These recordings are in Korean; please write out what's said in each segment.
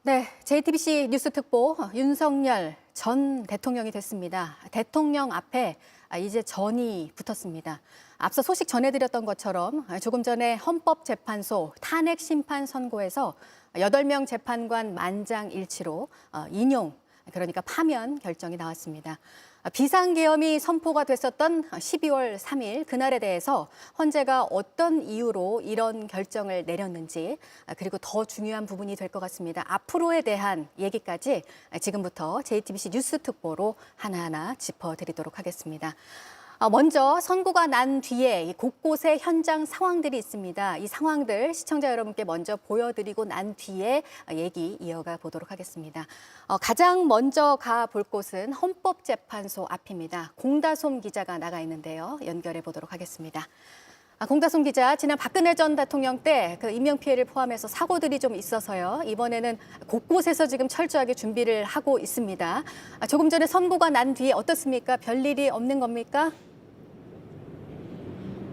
네, JTBC 뉴스 특보 윤석열 전 대통령이 됐습니다. 대통령 앞에 이제 전이 붙었습니다. 앞서 소식 전해드렸던 것처럼 조금 전에 헌법재판소 탄핵 심판 선고에서 8명 재판관 만장일치로 인용, 그러니까 파면 결정이 나왔습니다. 비상계엄이 선포가 됐었던 12월 3일 그날에 대해서 헌재가 어떤 이유로 이런 결정을 내렸는지, 그리고 더 중요한 부분이 될 것 같습니다. 앞으로에 대한 얘기까지 지금부터 JTBC 뉴스 특보로 하나하나 짚어드리도록 하겠습니다. 먼저 선고가 난 뒤에 곳곳에 현장 상황들이 있습니다. 이 상황들 시청자 여러분께 먼저 보여드리고 난 뒤에 얘기 이어가 보도록 하겠습니다. 가장 먼저 가볼 곳은 헌법재판소 앞입니다. 공다솜 기자가 나가 있는데요. 연결해 보도록 하겠습니다. 공다솜 기자, 지난 박근혜 전 대통령 때 그 인명피해를 포함해서 사고들이 좀 있어서요. 이번에는 곳곳에서 지금 철저하게 준비를 하고 있습니다. 조금 전에 선고가 난 뒤에 어떻습니까? 별일이 없는 겁니까?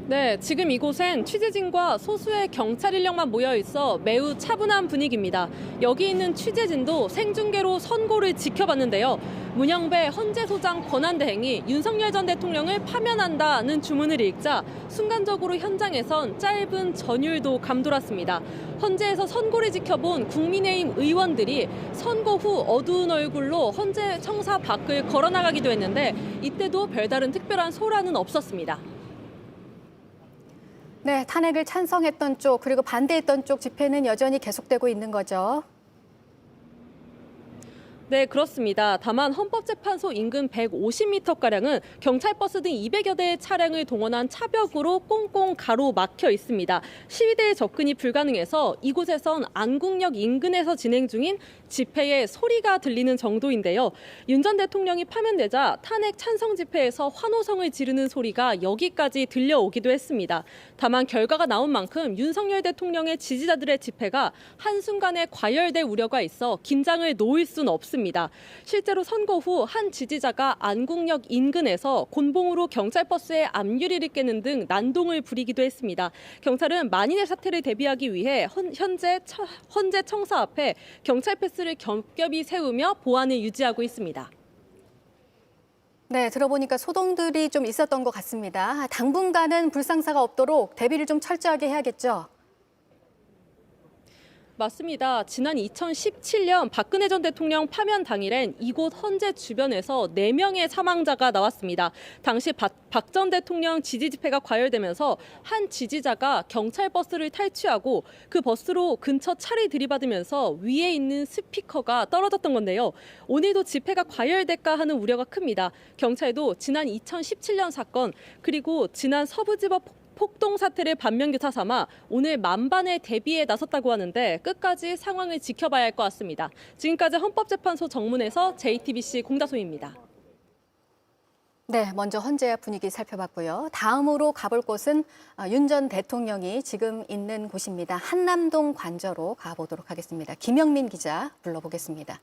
네, 지금 이곳엔 취재진과 소수의 경찰 인력만 모여 있어 매우 차분한 분위기입니다. 여기 있는 취재진도 생중계로 선고를 지켜봤는데요. 문영배 헌재소장 권한대행이 윤석열 전 대통령을 파면한다는 주문을 읽자 순간적으로 현장에선 짧은 전율도 감돌았습니다. 헌재에서 선고를 지켜본 국민의힘 의원들이 선고 후 어두운 얼굴로 헌재 청사 밖을 걸어나가기도 했는데 이때도 별다른 특별한 소란은 없었습니다. 네, 탄핵을 찬성했던 쪽 그리고 반대했던 쪽 집회는 여전히 계속되고 있는 거죠. 네, 그렇습니다. 다만 헌법재판소 인근 150m가량은 경찰버스 등 200여 대의 차량을 동원한 차벽으로 꽁꽁 가로막혀 있습니다. 시위대의 접근이 불가능해서 이곳에선 안국역 인근에서 진행 중인 집회의 소리가 들리는 정도인데요. 윤 전 대통령이 파면되자 탄핵 찬성 집회에서 환호성을 지르는 소리가 여기까지 들려오기도 했습니다. 다만 결과가 나온 만큼 윤석열 대통령의 지지자들의 집회가 한순간에 과열될 우려가 있어 긴장을 놓을 수는 없습니다. 실제로 선고 후 한 지지자가 안국역 인근에서 곤봉으로 경찰버스에 앞유리를 깨는 등 난동을 부리기도 했습니다. 경찰은 만인의 사태를 대비하기 위해 현재 청사 앞에 경찰 패스를 겹겹이 세우며 보안을 유지하고 있습니다. 네, 들어보니까 소동들이 좀 있었던 것 같습니다. 당분간은 불상사가 없도록 대비를 좀 철저하게 해야겠죠? 맞습니다. 지난 2017년 박근혜 전 대통령 파면 당일엔 이곳 헌재 주변에서 4명의 사망자가 나왔습니다. 당시 박 전 대통령 지지 집회가 과열되면서 한 지지자가 경찰 버스를 탈취하고 그 버스로 근처 차를 들이받으면서 위에 있는 스피커가 떨어졌던 건데요. 오늘도 집회가 과열될까 하는 우려가 큽니다. 경찰도 지난 2017년 사건 그리고 지난 서부지법 폭동 사태를 반면교사 삼아 오늘 만반의 대비에 나섰다고 하는데 끝까지 상황을 지켜봐야 할 것 같습니다. 지금까지 헌법재판소 정문에서 JTBC 공다솜입니다. 네, 먼저 헌재 분위기 살펴봤고요. 다음으로 가볼 곳은 윤 전 대통령이 지금 있는 곳입니다. 한남동 관저로 가보도록 하겠습니다. 김영민 기자 불러보겠습니다.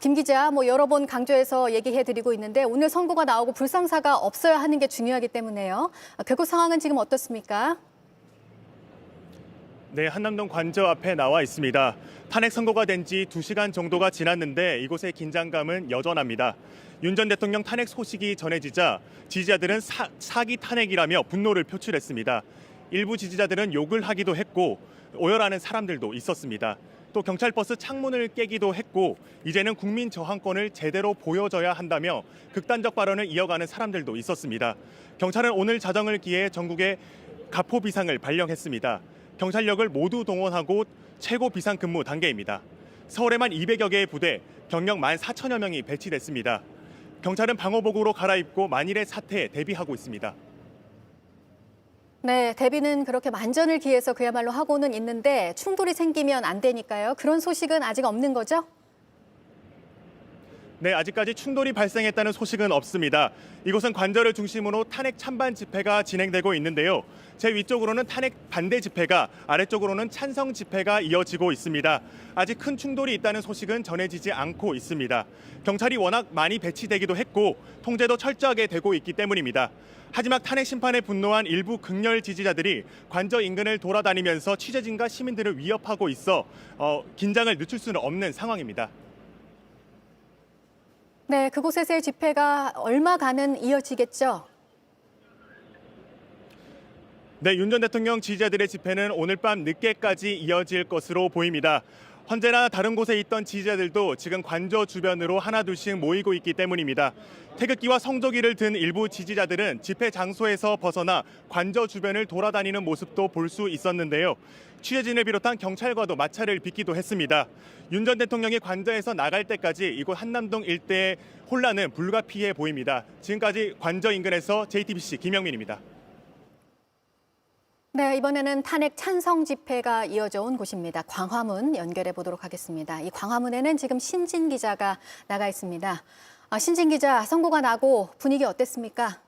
김 기자, 여러 번 강조해서 얘기해드리고 있는데 오늘 선고가 나오고 불상사가 없어야 하는 게 중요하기 때문에요. 그곳 상황은 지금 어떻습니까? 네, 한남동 관저 앞에 나와 있습니다. 탄핵 선고가 된 지 2시간 정도가 지났는데 이곳의 긴장감은 여전합니다. 윤 전 대통령 탄핵 소식이 전해지자 지지자들은 사기 탄핵이라며 분노를 표출했습니다. 일부 지지자들은 욕을 하기도 했고 오열하는 사람들도 있었습니다. 또 경찰버스 창문을 깨기도 했고 이제는 국민 저항권을 제대로 보여줘야 한다며 극단적 발언을 이어가는 사람들도 있었습니다. 경찰은 오늘 자정을 기해 전국에 가포 비상을 발령했습니다. 경찰력을 모두 동원하고 최고 비상 근무 단계입니다. 서울에만 200여 개의 부대, 경력 14,000여 명이 배치됐습니다. 경찰은 방호복으로 갈아입고 만일의 사태에 대비하고 있습니다. 네, 대비는 그렇게 만전을 기해서 그야말로 하고는 있는데 충돌이 생기면 안 되니까요. 그런 소식은 아직 없는 거죠? 네, 아직까지 충돌이 발생했다는 소식은 없습니다. 이곳은 관저를 중심으로 탄핵 찬반 집회가 진행되고 있는데요. 제 위쪽으로는 탄핵 반대 집회가, 아래쪽으로는 찬성 집회가 이어지고 있습니다. 아직 큰 충돌이 있다는 소식은 전해지지 않고 있습니다. 경찰이 워낙 많이 배치되기도 했고 통제도 철저하게 되고 있기 때문입니다. 하지만 탄핵 심판에 분노한 일부 극렬 지지자들이 관저 인근을 돌아다니면서 취재진과 시민들을 위협하고 있어 긴장을 늦출 수는 없는 상황입니다. 네, 그곳에서의 집회가 얼마간은 이어지겠죠? 네, 윤 전 대통령 지지자들의 집회는 오늘 밤 늦게까지 이어질 것으로 보입니다. 언제나 다른 곳에 있던 지지자들도 지금 관저 주변으로 하나둘씩 모이고 있기 때문입니다. 태극기와 성조기를 든 일부 지지자들은 집회 장소에서 벗어나 관저 주변을 돌아다니는 모습도 볼 수 있었는데요. 취재진을 비롯한 경찰과도 마찰을 빚기도 했습니다. 윤 전 대통령이 관저에서 나갈 때까지 이곳 한남동 일대의 혼란은 불가피해 보입니다. 지금까지 관저 인근에서 JTBC 김영민입니다. 네, 이번에는 탄핵 찬성 집회가 이어져 온 곳입니다. 광화문 연결해 보도록 하겠습니다. 이 광화문에는 지금 신진 기자가 나가 있습니다. 신진 기자, 선고가 나고 분위기 어땠습니까?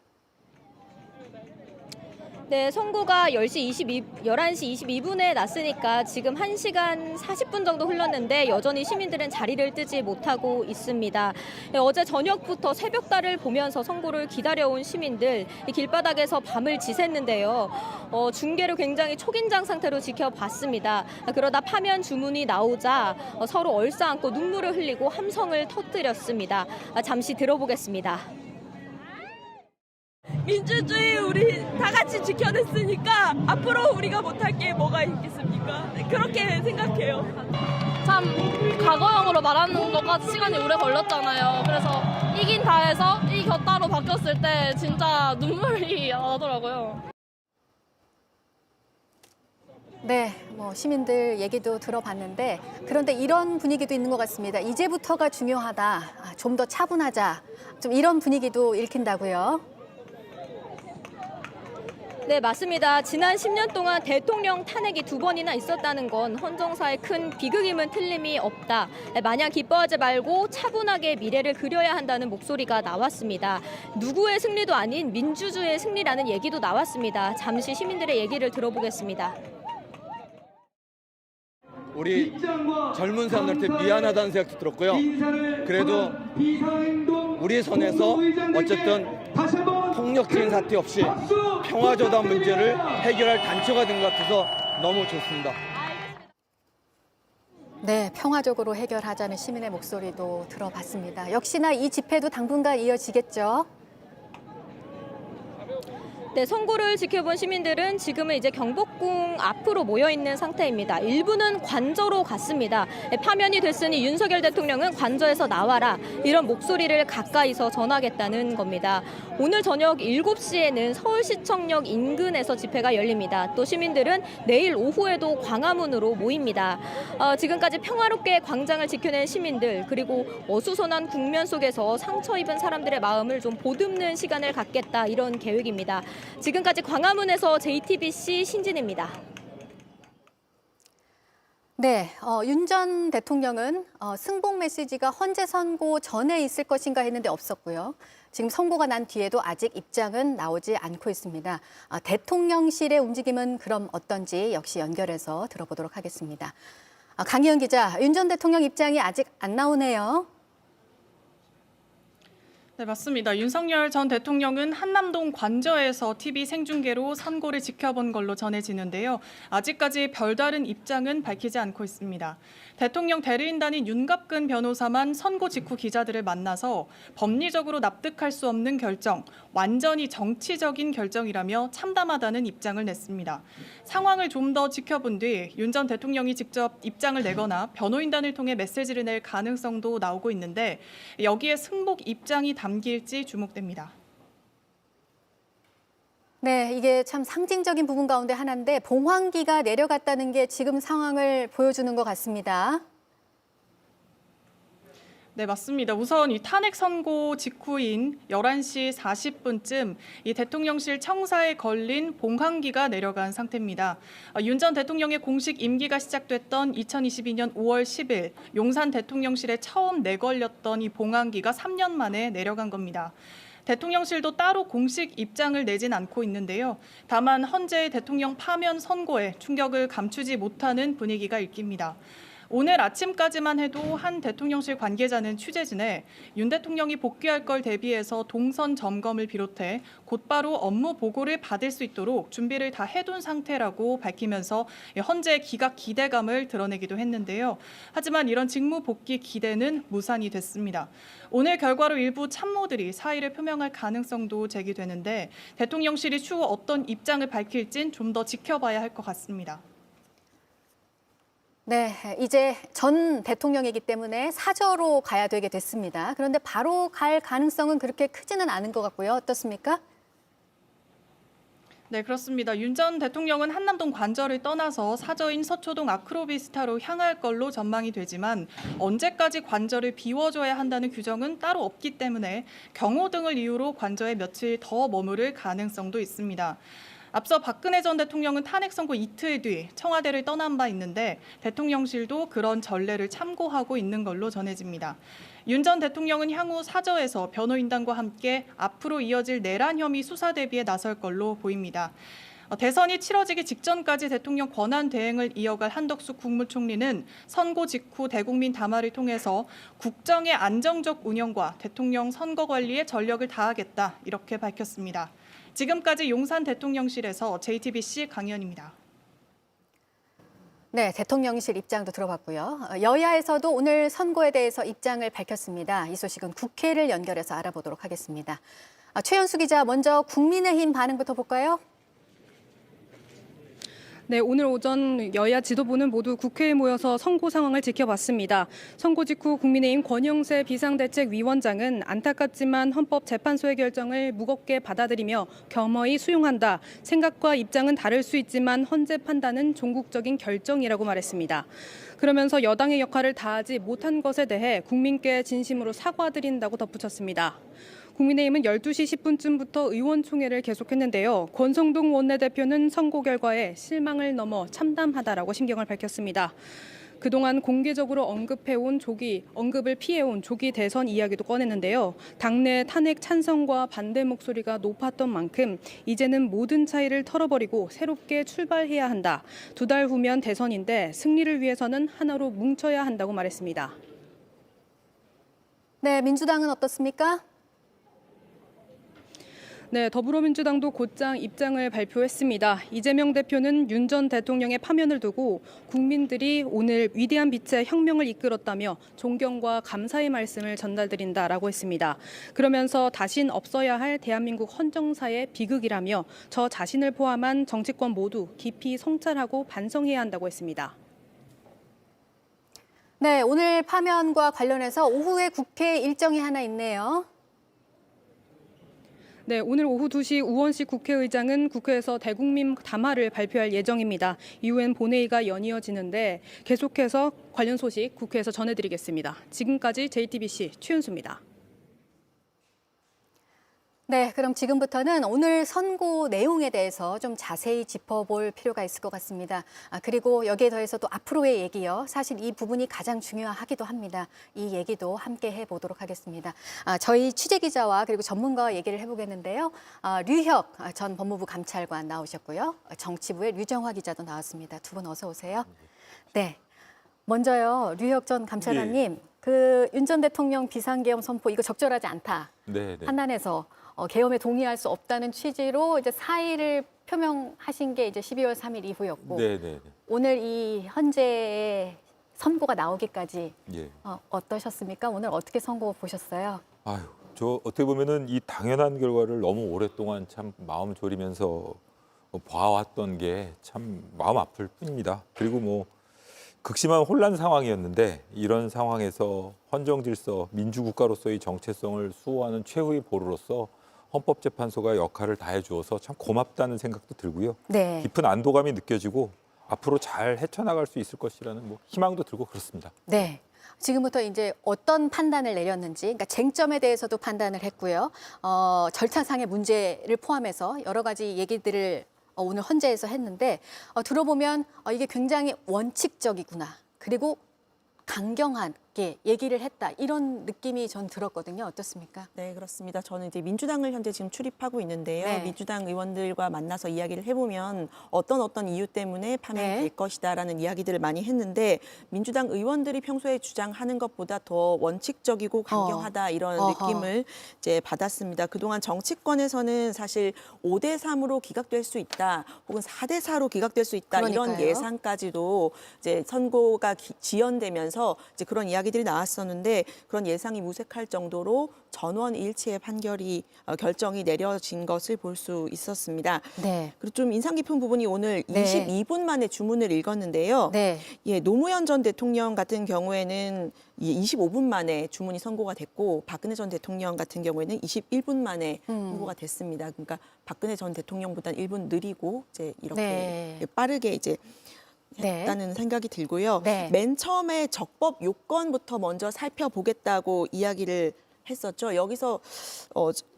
네, 선고가 11시 22분에 났으니까 지금 1시간 40분 정도 흘렀는데 여전히 시민들은 자리를 뜨지 못하고 있습니다. 네, 어제 저녁부터 새벽달을 보면서 선고를 기다려온 시민들 이 길바닥에서 밤을 지샜는데요. 중계를 굉장히 초긴장 상태로 지켜봤습니다. 그러다 파면 주문이 나오자 서로 얼싸안고 눈물을 흘리고 함성을 터뜨렸습니다. 잠시 들어보겠습니다. 민주주의 우리 다 같이 지켜냈으니까 앞으로 우리가 못할 게 뭐가 있겠습니까? 그렇게 생각해요. 참 과거형으로 말하는 것까지 시간이 오래 걸렸잖아요. 그래서 이긴 다해서 이겼다로 바뀌었을 때 진짜 눈물이 나더라고요. 네, 시민들 얘기도 들어봤는데 그런데 이런 분위기도 있는 것 같습니다. 이제부터가 중요하다. 좀 더 차분하자. 좀 이런 분위기도 읽힌다고요. 네, 맞습니다. 지난 10년 동안 대통령 탄핵이 2번이나 있었다는 건 헌정사의 큰 비극임은 틀림이 없다. 마냥 기뻐하지 말고 차분하게 미래를 그려야 한다는 목소리가 나왔습니다. 누구의 승리도 아닌 민주주의의 승리라는 얘기도 나왔습니다. 잠시 시민들의 얘기를 들어보겠습니다. 우리 젊은 사람들한테 미안하다는 생각도 들었고요. 그래도 우리 선에서 어쨌든 폭력적인 사태 없이 평화조단 문제를 해결할 단초가 된 것 같아서 너무 좋습니다. 네, 평화적으로 해결하자는 시민의 목소리도 들어봤습니다. 역시나 이 집회도 당분간 이어지겠죠. 네, 선고를 지켜본 시민들은 지금은 이제 경복궁 앞으로 모여 있는 상태입니다. 일부는 관저로 갔습니다. 파면이 됐으니 윤석열 대통령은 관저에서 나와라. 이런 목소리를 가까이서 전하겠다는 겁니다. 오늘 저녁 7시에는 서울시청역 인근에서 집회가 열립니다. 또 시민들은 내일 오후에도 광화문으로 모입니다. 지금까지 평화롭게 광장을 지켜낸 시민들 그리고 어수선한 국면 속에서 상처 입은 사람들의 마음을 좀 보듬는 시간을 갖겠다 이런 계획입니다. 지금까지 광화문에서 JTBC 신진입니다. 네, 윤 전 대통령은 승복 메시지가 헌재 선고 전에 있을 것인가 했는데 없었고요. 지금 선고가 난 뒤에도 아직 입장은 나오지 않고 있습니다. 대통령실의 움직임은 그럼 어떤지 역시 연결해서 들어보도록 하겠습니다. 강희연 기자, 윤 전 대통령 입장이 아직 안 나오네요. 네, 맞습니다. 윤석열 전 대통령은 한남동 관저에서 TV 생중계로 선고를 지켜본 걸로 전해지는데요. 아직까지 별다른 입장은 밝히지 않고 있습니다. 대통령 대리인단인 윤갑근 변호사만 선고 직후 기자들을 만나서 법리적으로 납득할 수 없는 결정, 완전히 정치적인 결정이라며 참담하다는 입장을 냈습니다. 상황을 좀 더 지켜본 뒤 윤 전 대통령이 직접 입장을 내거나 변호인단을 통해 메시지를 낼 가능성도 나오고 있는데 여기에 승복 입장이 담길지 주목됩니다. 네, 이게 참 상징적인 부분 가운데 하나인데 봉황기가 내려갔다는 게 지금 상황을 보여주는 것 같습니다. 네, 맞습니다. 우선 이 탄핵 선고 직후인 11시 40분쯤 이 대통령실 청사에 걸린 봉황기가 내려간 상태입니다. 윤 전 대통령의 공식 임기가 시작됐던 2022년 5월 10일 용산 대통령실에 처음 내걸렸던 이 봉황기가 3년 만에 내려간 겁니다. 대통령실도 따로 공식 입장을 내진 않고 있는데요. 다만 헌재의 대통령 파면 선고에 충격을 감추지 못하는 분위기가 읽힙니다. 오늘 아침까지만 해도 한 대통령실 관계자는 취재진에 윤 대통령이 복귀할 걸 대비해서 동선 점검을 비롯해 곧바로 업무 보고를 받을 수 있도록 준비를 다 해둔 상태라고 밝히면서 헌재의 기각 기대감을 드러내기도 했는데요. 하지만 이런 직무 복귀 기대는 무산이 됐습니다. 오늘 결과로 일부 참모들이 사의를 표명할 가능성도 제기되는데 대통령실이 추후 어떤 입장을 밝힐진 좀 더 지켜봐야 할 것 같습니다. 네, 이제 전 대통령이기 때문에 사저로 가야 되게 됐습니다. 그런데 바로 갈 가능성은 그렇게 크지는 않은 것 같고요. 어떻습니까? 네, 그렇습니다. 윤 전 대통령은 한남동 관저를 떠나서 사저인 서초동 아크로비스타로 향할 걸로 전망이 되지만 언제까지 관저를 비워줘야 한다는 규정은 따로 없기 때문에 경호 등을 이유로 관저에 며칠 더 머무를 가능성도 있습니다. 앞서 박근혜 전 대통령은 탄핵 선고 이틀 뒤 청와대를 떠난 바 있는데 대통령실도 그런 전례를 참고하고 있는 걸로 전해집니다. 윤 전 대통령은 향후 사저에서 변호인단과 함께 앞으로 이어질 내란 혐의 수사 대비에 나설 걸로 보입니다. 대선이 치러지기 직전까지 대통령 권한 대행을 이어갈 한덕수 국무총리는 선고 직후 대국민 담화를 통해서 국정의 안정적 운영과 대통령 선거 관리에 전력을 다하겠다 이렇게 밝혔습니다. 지금까지 용산 대통령실에서 JTBC 강연입니다. 네, 대통령실 입장도 들어봤고요. 여야에서도 오늘 선고에 대해서 입장을 밝혔습니다. 이 소식은 국회를 연결해서 알아보도록 하겠습니다. 최연수 기자, 먼저 국민의힘 반응부터 볼까요? 네, 오늘 오전 여야 지도부는 모두 국회에 모여서 선고 상황을 지켜봤습니다. 선고 직후 국민의힘 권영세 비상대책위원장은 안타깝지만 헌법재판소의 결정을 무겁게 받아들이며 겸허히 수용한다. 생각과 입장은 다를 수 있지만 헌재 판단은 종국적인 결정이라고 말했습니다. 그러면서 여당의 역할을 다하지 못한 것에 대해 국민께 진심으로 사과드린다고 덧붙였습니다. 국민의힘은 12시 10분쯤부터 의원총회를 계속했는데요. 권성동 원내대표는 선고 결과에 실망을 넘어 참담하다라고 심경을 밝혔습니다. 그동안 공개적으로 언급을 피해온 조기 대선 이야기도 꺼냈는데요. 당내 탄핵 찬성과 반대 목소리가 높았던 만큼 이제는 모든 차이를 털어버리고 새롭게 출발해야 한다. 2달 후면 대선인데 승리를 위해서는 하나로 뭉쳐야 한다고 말했습니다. 네, 민주당은 어떻습니까? 네, 더불어민주당도 곧장 입장을 발표했습니다. 이재명 대표는 윤 전 대통령의 파면을 두고 국민들이 오늘 위대한 빛의 혁명을 이끌었다며 존경과 감사의 말씀을 전달드린다라고 했습니다. 그러면서 다신 없어야 할 대한민국 헌정사의 비극이라며 저 자신을 포함한 정치권 모두 깊이 성찰하고 반성해야 한다고 했습니다. 네, 오늘 파면과 관련해서 오후에 국회 일정이 하나 있네요. 네, 오늘 오후 2시 우원식 국회의장은 국회에서 대국민 담화를 발표할 예정입니다. 이후엔 본회의가 연이어지는데 계속해서 관련 소식 국회에서 전해드리겠습니다. 지금까지 JTBC 최윤수입니다. 네, 그럼 지금부터는 오늘 선고 내용에 대해서 좀 자세히 짚어볼 필요가 있을 것 같습니다. 그리고 여기에 더해서 또 앞으로의 얘기요. 사실 이 부분이 가장 중요하기도 합니다. 이 얘기도 함께 해보도록 하겠습니다. 저희 취재기자와 그리고 전문가와 얘기를 해보겠는데요. 류혁 전 법무부 감찰관 나오셨고요. 정치부의 류정화 기자도 나왔습니다. 두 분 어서 오세요. 네, 먼저요. 류혁 전 감찰관님, 그 윤 전 대통령 비상계엄 선포 이거 적절하지 않다. 판단해서 계엄에 동의할 수 없다는 취지로 이제 사의를 표명하신 게 이제 12월 3일 이후였고 오늘 이 헌재의 선고가 나오기까지 어떠셨습니까? 오늘 어떻게 선고 보셨어요? 아유, 저 어떻게 보면은 이 당연한 결과를 너무 오랫동안 참 마음 졸이면서 봐왔던 게 참 마음 아플 뿐입니다. 그리고 뭐 극심한 혼란 상황이었는데 이런 상황에서 헌정 질서, 민주국가로서의 정체성을 수호하는 최후의 보루로서 헌법재판소가 역할을 다해 주어서 참 고맙다는 생각도 들고요. 네. 깊은 안도감이 느껴지고 앞으로 잘 헤쳐나갈 수 있을 것이라는 뭐 희망도 들고 그렇습니다. 네. 지금부터 이제 어떤 판단을 내렸는지, 그러니까 쟁점에 대해서도 판단을 했고요. 절차상의 문제를 포함해서 여러 가지 얘기들을 오늘 헌재에서 했는데 들어보면 이게 굉장히 원칙적이구나. 그리고 강경하게 얘기를 했다. 이런 느낌이 전 들었거든요. 어떻습니까? 네, 그렇습니다. 저는 이제 민주당을 현재 지금 출입하고 있는데요. 네. 민주당 의원들과 만나서 이야기를 해보면 어떤 이유 때문에 파면될 네. 것이다라는 이야기들을 많이 했는데 민주당 의원들이 평소에 주장하는 것보다 더 원칙적이고 강경하다 이런 느낌을 이제 받았습니다. 그동안 정치권에서는 사실 5대3으로 기각될 수 있다, 혹은 4대4로 기각될 수 있다 이런 그러니까요. 예상까지도 이제 선고가 지연되면서 이제 그런 이야기들이 나왔었는데 그런 예상이 무색할 정도로 전원 일치의 판결이 결정이 내려진 것을 볼 수 있었습니다. 네. 그리고 좀 인상 깊은 부분이 오늘 네. 22분 만에 주문을 읽었는데요. 네. 예, 노무현 전 대통령 같은 경우에는 25분 만에 주문이 선고가 됐고 박근혜 전 대통령 같은 경우에는 21분 만에 선고가 됐습니다. 그러니까 박근혜 전 대통령보다는 1분 느리고 이제 이렇게 네. 빠르게 이제 네. 했다는 생각이 들고요. 네. 맨 처음에 적법 요건부터 먼저 살펴보겠다고 이야기를 했었죠. 여기서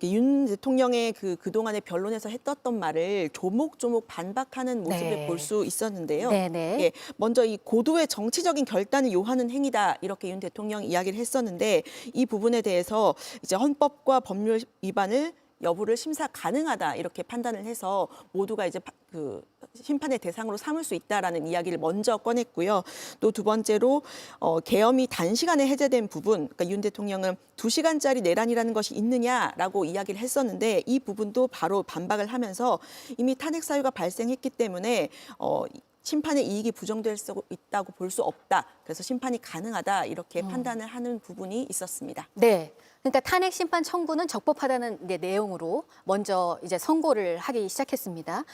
윤 대통령의 그동안의 변론에서 했었던 말을 조목조목 반박하는 모습을 네. 볼 수 있었는데요. 네네. 예, 먼저 이 고도의 정치적인 결단을 요하는 행위다 이렇게 윤 대통령이 이야기를 했었는데 이 부분에 대해서 이제 헌법과 법률 위반을 여부를 심사 가능하다 이렇게 판단을 해서 모두가 이제 그 심판의 대상으로 삼을 수 있다라는 이야기를 먼저 꺼냈고요. 또 두 번째로 계엄이 단시간에 해제된 부분, 그러니까 윤 대통령은 2시간짜리 내란이라는 것이 있느냐라고 이야기를 했었는데 이 부분도 바로 반박을 하면서 이미 탄핵 사유가 발생했기 때문에 심판의 이익이 부정될 수 있다고 볼 수 없다. 그래서 심판이 가능하다 이렇게 판단을 하는 부분이 있었습니다. 네. 그러니까 탄핵 심판 청구는 적법하다는 내용으로 먼저 이제 선고를 하기 시작했습니다.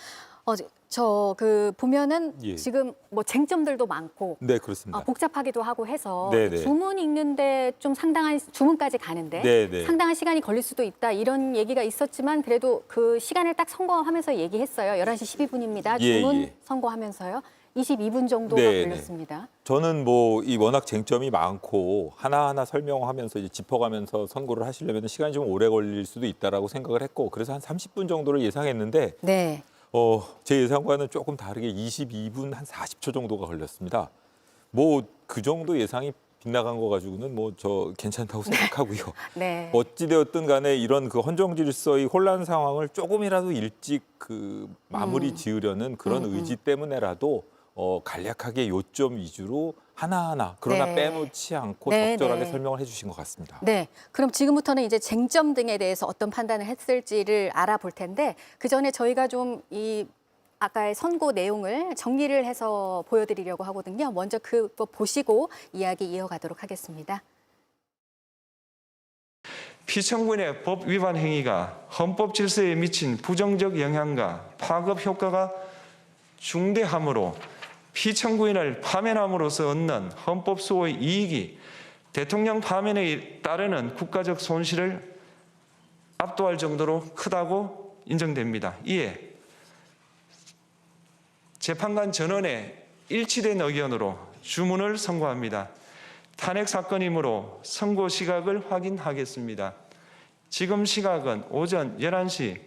보면은 예. 지금 뭐 쟁점들도 많고 네, 그렇습니다. 복잡하기도 하고 해서 네네. 주문 읽는데 좀 상당한 주문까지 가는데 네네. 상당한 시간이 걸릴 수도 있다 이런 얘기가 있었지만 그래도 그 시간을 딱 선고하면서 얘기했어요. 11시 12분입니다. 예, 주문 예. 선고하면서요. 22분 정도가 네네. 걸렸습니다. 저는 뭐 이 워낙 쟁점이 많고 하나하나 설명하면서 이제 짚어가면서 선고를 하시려면 시간이 좀 오래 걸릴 수도 있다라고 생각을 했고 그래서 한 30분 정도를 예상했는데 네. 제 예상과는 조금 다르게 22분 한 40초 정도가 걸렸습니다. 뭐 그 정도 예상이 빗나간 거 가지고는 뭐 저 괜찮다고 생각하고요. 네. 어찌되었든 간에 이런 그 헌정 질서의 혼란 상황을 조금이라도 일찍 그 마무리 지으려는 그런 의지 때문에라도 간략하게 요점 위주로 하나하나 그러나 네. 빼놓지 않고 네, 적절하게 네. 설명을 해주신 것 같습니다. 네, 그럼 지금부터는 이제 쟁점 등에 대해서 어떤 판단을 했을지를 알아볼 텐데 그 전에 저희가 좀 이 아까의 선고 내용을 정리를 해서 보여드리려고 하거든요. 먼저 그거 보시고 이야기 이어가도록 하겠습니다. 피청구인의 법 위반 행위가 헌법 질서에 미친 부정적 영향과 파급 효과가 중대하므로 피청구인을 파면함으로써 얻는 헌법 수호의 이익이 대통령 파면에 따르는 국가적 손실을 압도할 정도로 크다고 인정됩니다. 이에 재판관 전원의 일치된 의견으로 주문을 선고합니다. 탄핵 사건이므로 선고 시각을 확인하겠습니다. 지금 시각은 오전 11시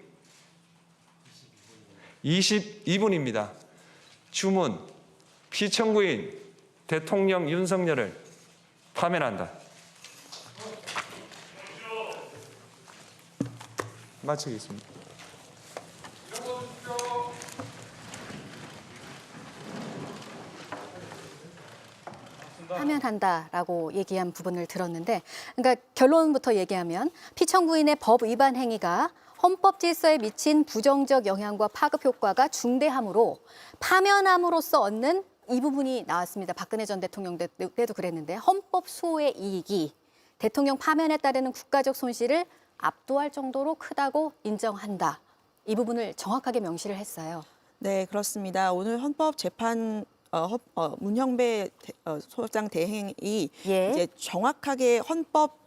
22분입니다. 주문, 피청구인 대통령 윤석열을 파면한다. 마치겠습니다. 파면한다라고 얘기한 부분을 들었는데, 그러니까 결론부터 얘기하면 피청구인의 법 위반 행위가 헌법 질서에 미친 부정적 영향과 파급 효과가 중대하므로 파면함으로써 얻는 이 부분이 나왔습니다. 박근혜 전 대통령 때도 그랬는데 헌법 수호의 이익이 대통령 파면에 따르는 국가적 손실을 압도할 정도로 크다고 인정한다. 이 부분을 정확하게 명시를 했어요. 네, 그렇습니다. 오늘 헌법재판 문형배 소장 대행이 예. 이제 정확하게 헌법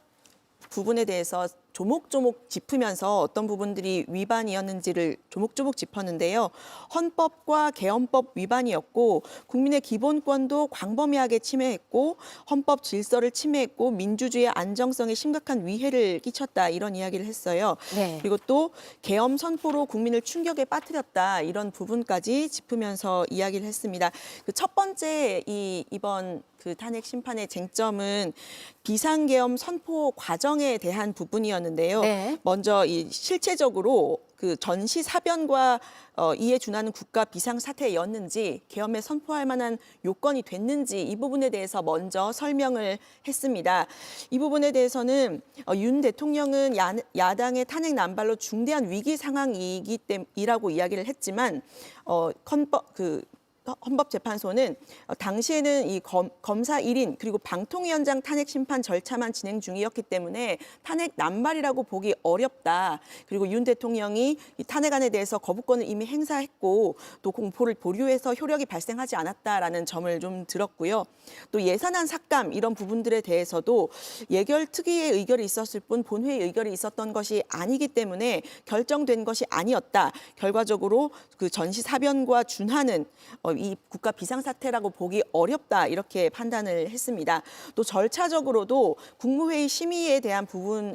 부분에 대해서 조목조목 짚으면서 어떤 부분들이 위반이었는지를 조목조목 짚었는데요. 헌법과 개헌법 위반이었고 국민의 기본권도 광범위하게 침해했고 헌법 질서를 침해했고 민주주의의 안정성에 심각한 위해를 끼쳤다 이런 이야기를 했어요. 네. 그리고 또 계엄 선포로 국민을 충격에 빠뜨렸다 이런 부분까지 짚으면서 이야기를 했습니다. 그 첫 번째 이번 그 탄핵 심판의 쟁점은 비상계엄 선포 과정에 대한 부분이었는데요. 네. 먼저 이 실체적으로 그 전시 사변과 이에 준하는 국가 비상사태였는지 계엄에 선포할 만한 요건이 됐는지 이 부분에 대해서 먼저 설명을 했습니다. 이 부분에 대해서는 윤 대통령은 야당의 탄핵 남발로 중대한 위기 상황이기 때문이라고 이야기를 했지만 헌법재판소는 당시에는 이 검사 1인 그리고 방통위원장 탄핵 심판 절차만 진행 중이었기 때문에 탄핵 남발이라고 보기 어렵다. 그리고 윤 대통령이 이 탄핵안에 대해서 거부권을 이미 행사했고 또 공포를 보류해서 효력이 발생하지 않았다라는 점을 좀 들었고요. 또 예산안 삭감 이런 부분들에 대해서도 예결 특위의 의결이 있었을 뿐 본회의 의결이 있었던 것이 아니기 때문에 결정된 것이 아니었다. 결과적으로 그 전시 사변과 준하는 이 국가 비상사태라고 보기 어렵다 이렇게 판단을 했습니다. 또 절차적으로도 국무회의 심의에 대한 부분에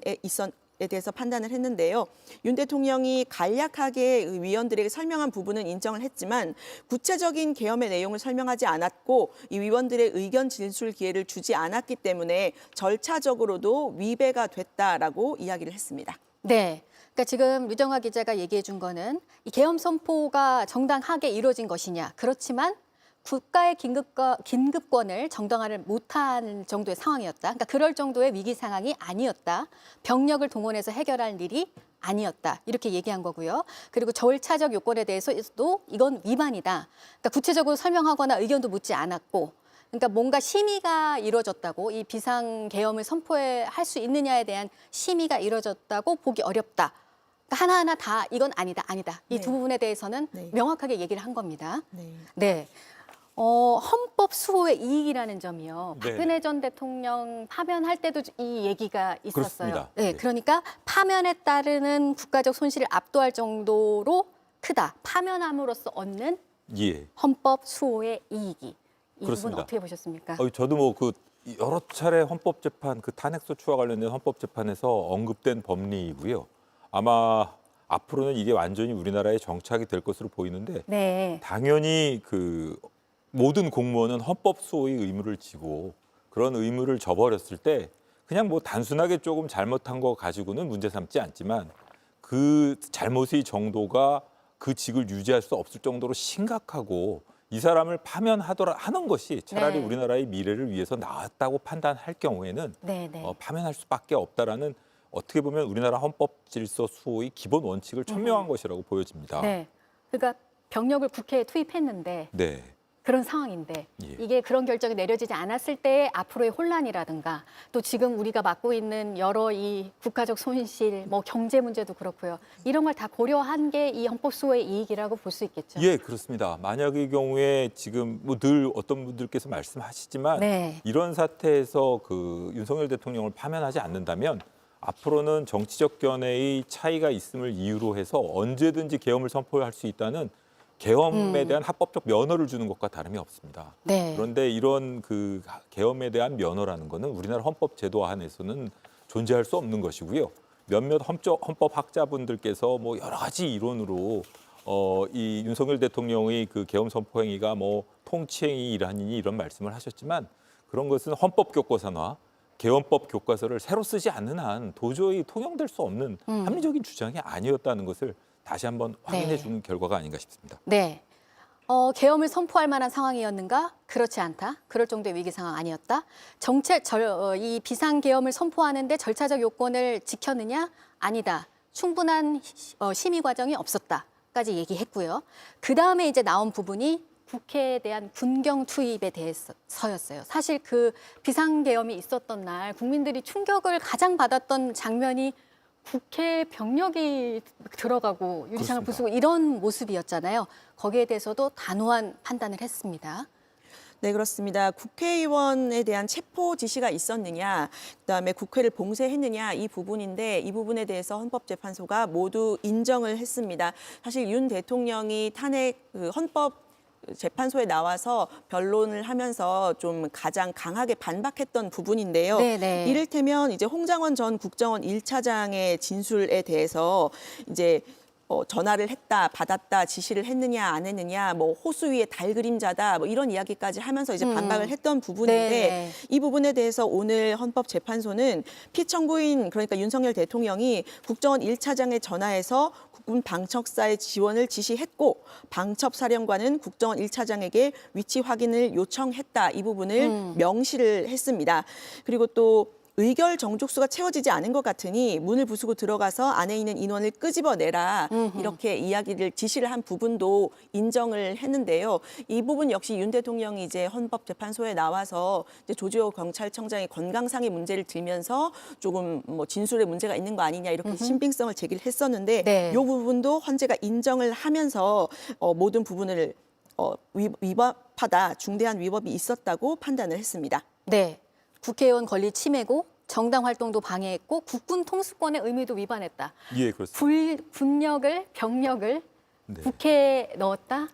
대해서 판단을 했는데요. 윤 대통령이 간략하게 위원들에게 설명한 부분은 인정을 했지만 구체적인 계엄의 내용을 설명하지 않았고 이 위원들의 의견 진술 기회를 주지 않았기 때문에 절차적으로도 위배가 됐다라고 이야기를 했습니다. 네. 그러니까 지금 류정화 기자가 얘기해 준 거는 이 계엄 선포가 정당하게 이루어진 것이냐. 그렇지만 국가의 긴급권을 정당화를 못한 정도의 상황이었다. 그러니까 그럴 정도의 위기 상황이 아니었다. 병력을 동원해서 해결할 일이 아니었다. 이렇게 얘기한 거고요. 그리고 절차적 요건에 대해서도 이건 위반이다. 그러니까 구체적으로 설명하거나 의견도 묻지 않았고 그러니까 뭔가 심의가 이루어졌다고 이 비상계엄을 선포할 수 있느냐에 대한 심의가 이루어졌다고 보기 어렵다. 그러니까 하나하나 다 이건 아니다. 이 두 부분에 대해서는 명확하게 얘기를 한 겁니다. 네. 헌법 수호의 이익이라는 점이요. 네. 박근혜 전 대통령 파면할 때도 이 얘기가 있었어요. 그렇습니다. 네, 네. 그러니까 파면에 따르는 국가적 손실을 압도할 정도로 크다. 파면함으로써 얻는 예. 헌법 수호의 이익이. 이 부분 그렇습니다. 어떻게 보셨습니까? 저도 뭐 그 여러 차례 헌법재판 그 탄핵소추와 관련된 헌법재판에서 언급된 법리이고요. 아마 앞으로는 이게 완전히 우리나라의 정착이 될 것으로 보이는데 네. 당연히 그 모든 공무원은 헌법 수호의 의무를 지고 그런 의무를 저버렸을 때 그냥 뭐 단순하게 조금 잘못한 거 가지고는 문제 삼지 않지만 그 잘못의 정도가 그 직을 유지할 수 없을 정도로 심각하고 이 사람을 하는 것이 차라리 네. 우리나라의 미래를 위해서 나았다고 판단할 경우에는 네. 파면할 수밖에 없다라는 어떻게 보면 우리나라 헌법 질서 수호의 기본 원칙을 천명한 것이라고 보여집니다. 네. 그러니까 병력을 국회에 투입했는데 네. 그런 상황인데 예. 이게 그런 결정이 내려지지 않았을 때의 앞으로의 혼란이라든가 또 지금 우리가 맡고 있는 여러 이 국가적 손실, 뭐 경제 문제도 그렇고요. 이런 걸 다 고려한 게 이 헌법 수호의 이익이라고 볼 수 있겠죠. 예, 그렇습니다. 만약의 경우에 지금 뭐 늘 어떤 분들께서 말씀하시지만 네. 이런 사태에서 그 윤석열 대통령을 파면하지 않는다면 앞으로는 정치적 견해의 차이가 있음을 이유로 해서 언제든지 계엄을 선포할 수 있다는 계엄에 대한 합법적 면허를 주는 것과 다름이 없습니다. 네. 그런데 이런 그 계엄에 대한 면허라는 것은 우리나라 헌법 제도 안에서는 존재할 수 없는 것이고요. 몇몇 헌법학자분들께서 뭐 여러 가지 이론으로 이 윤석열 대통령의 그 계엄 선포 행위가 뭐 통치행위 일환이니 이런 말씀을 하셨지만 그런 것은 헌법 교과서나 계엄법 교과서를 새로 쓰지 않는 한 도저히 통용될 수 없는 합리적인 주장이 아니었다는 것을 다시 한번 확인해 주는 결과가 아닌가 싶습니다. 네. 계엄을 선포할 만한 상황이었는가? 그렇지 않다. 그럴 정도의 위기 상황 아니었다. 이 비상계엄을 선포하는데 절차적 요건을 지켰느냐? 아니다. 충분한 심의 과정이 없었다까지 얘기했고요. 그다음에 이제 나온 부분이 국회에 대한 군경 투입에 대해서였어요. 사실 그 비상계엄이 있었던 날 국민들이 충격을 가장 받았던 장면이 국회 병력이 들어가고 유리창을 부수고 이런 모습이었잖아요. 거기에 대해서도 단호한 판단을 했습니다. 네, 그렇습니다. 국회의원에 대한 체포 지시가 있었느냐, 그다음에 국회를 봉쇄했느냐 이 부분인데 이 부분에 대해서 헌법재판소가 모두 인정을 했습니다. 사실 윤 대통령이 탄핵 헌법재판소에 나와서 변론을 하면서 좀 가장 강하게 반박했던 부분인데요. 네네. 이를테면 이제 홍장원 전 국정원 1차장의 진술에 대해서 이제 전화를 했다, 받았다, 지시를 했느냐, 안 했느냐, 뭐 호수 위에 달 그림자다, 뭐 이런 이야기까지 하면서 이제 반박을 했던 부분인데 네네. 이 부분에 대해서 오늘 헌법재판소는 피청구인 그러니까 윤석열 대통령이 국정원 1차장에 전화해서 국군 방첩사의 지원을 지시했고 방첩사령관은 국정원 1차장에게 위치 확인을 요청했다. 이 부분을 명시를 했습니다. 그리고 또 의결 정족수가 채워지지 않은 것 같으니 문을 부수고 들어가서 안에 있는 인원을 끄집어내라 이렇게 이야기를 지시를 한 부분도 인정을 했는데요. 이 부분 역시 윤 대통령이 이제 헌법재판소에 나와서 이제 조지호 경찰청장의 건강상의 문제를 들면서 조금 뭐 진술에 문제가 있는 거 아니냐 이렇게 신빙성을 제기를 했었는데 네. 이 부분도 헌재가 인정을 하면서 모든 부분을 위법하다, 중대한 위법이 있었다고 판단을 했습니다. 네. 국회의원 권리 침해고 정당 활동도 방해했고 국군 통수권의 의무도 위반했다. 예, 그렇습니다. 군력을 병력을 네. 국회에 넣었다?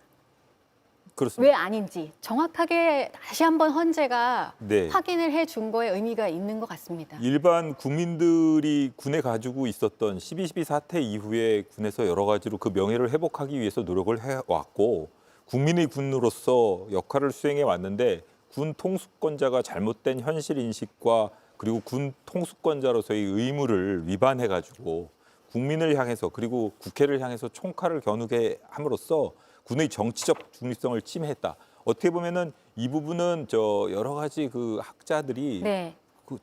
그렇습니다. 왜 아닌지 정확하게 다시 한번 헌재가 네. 확인을 해준 거에 의미가 있는 것 같습니다. 일반 국민들이 군에 가지고 있었던 12.12 사태 이후에 군에서 여러 가지로 그 명예를 회복하기 위해서 노력을 해왔고 국민의 군으로서 역할을 수행해 왔는데 군 통수권자가 잘못된 현실 인식과 그리고 군 통수권자로서의 의무를 위반해가지고 국민을 향해서 그리고 국회를 향해서 총칼을 겨누게 함으로써 군의 정치적 중립성을 침해했다. 어떻게 보면은 이 부분은 여러 가지 그 학자들이 네.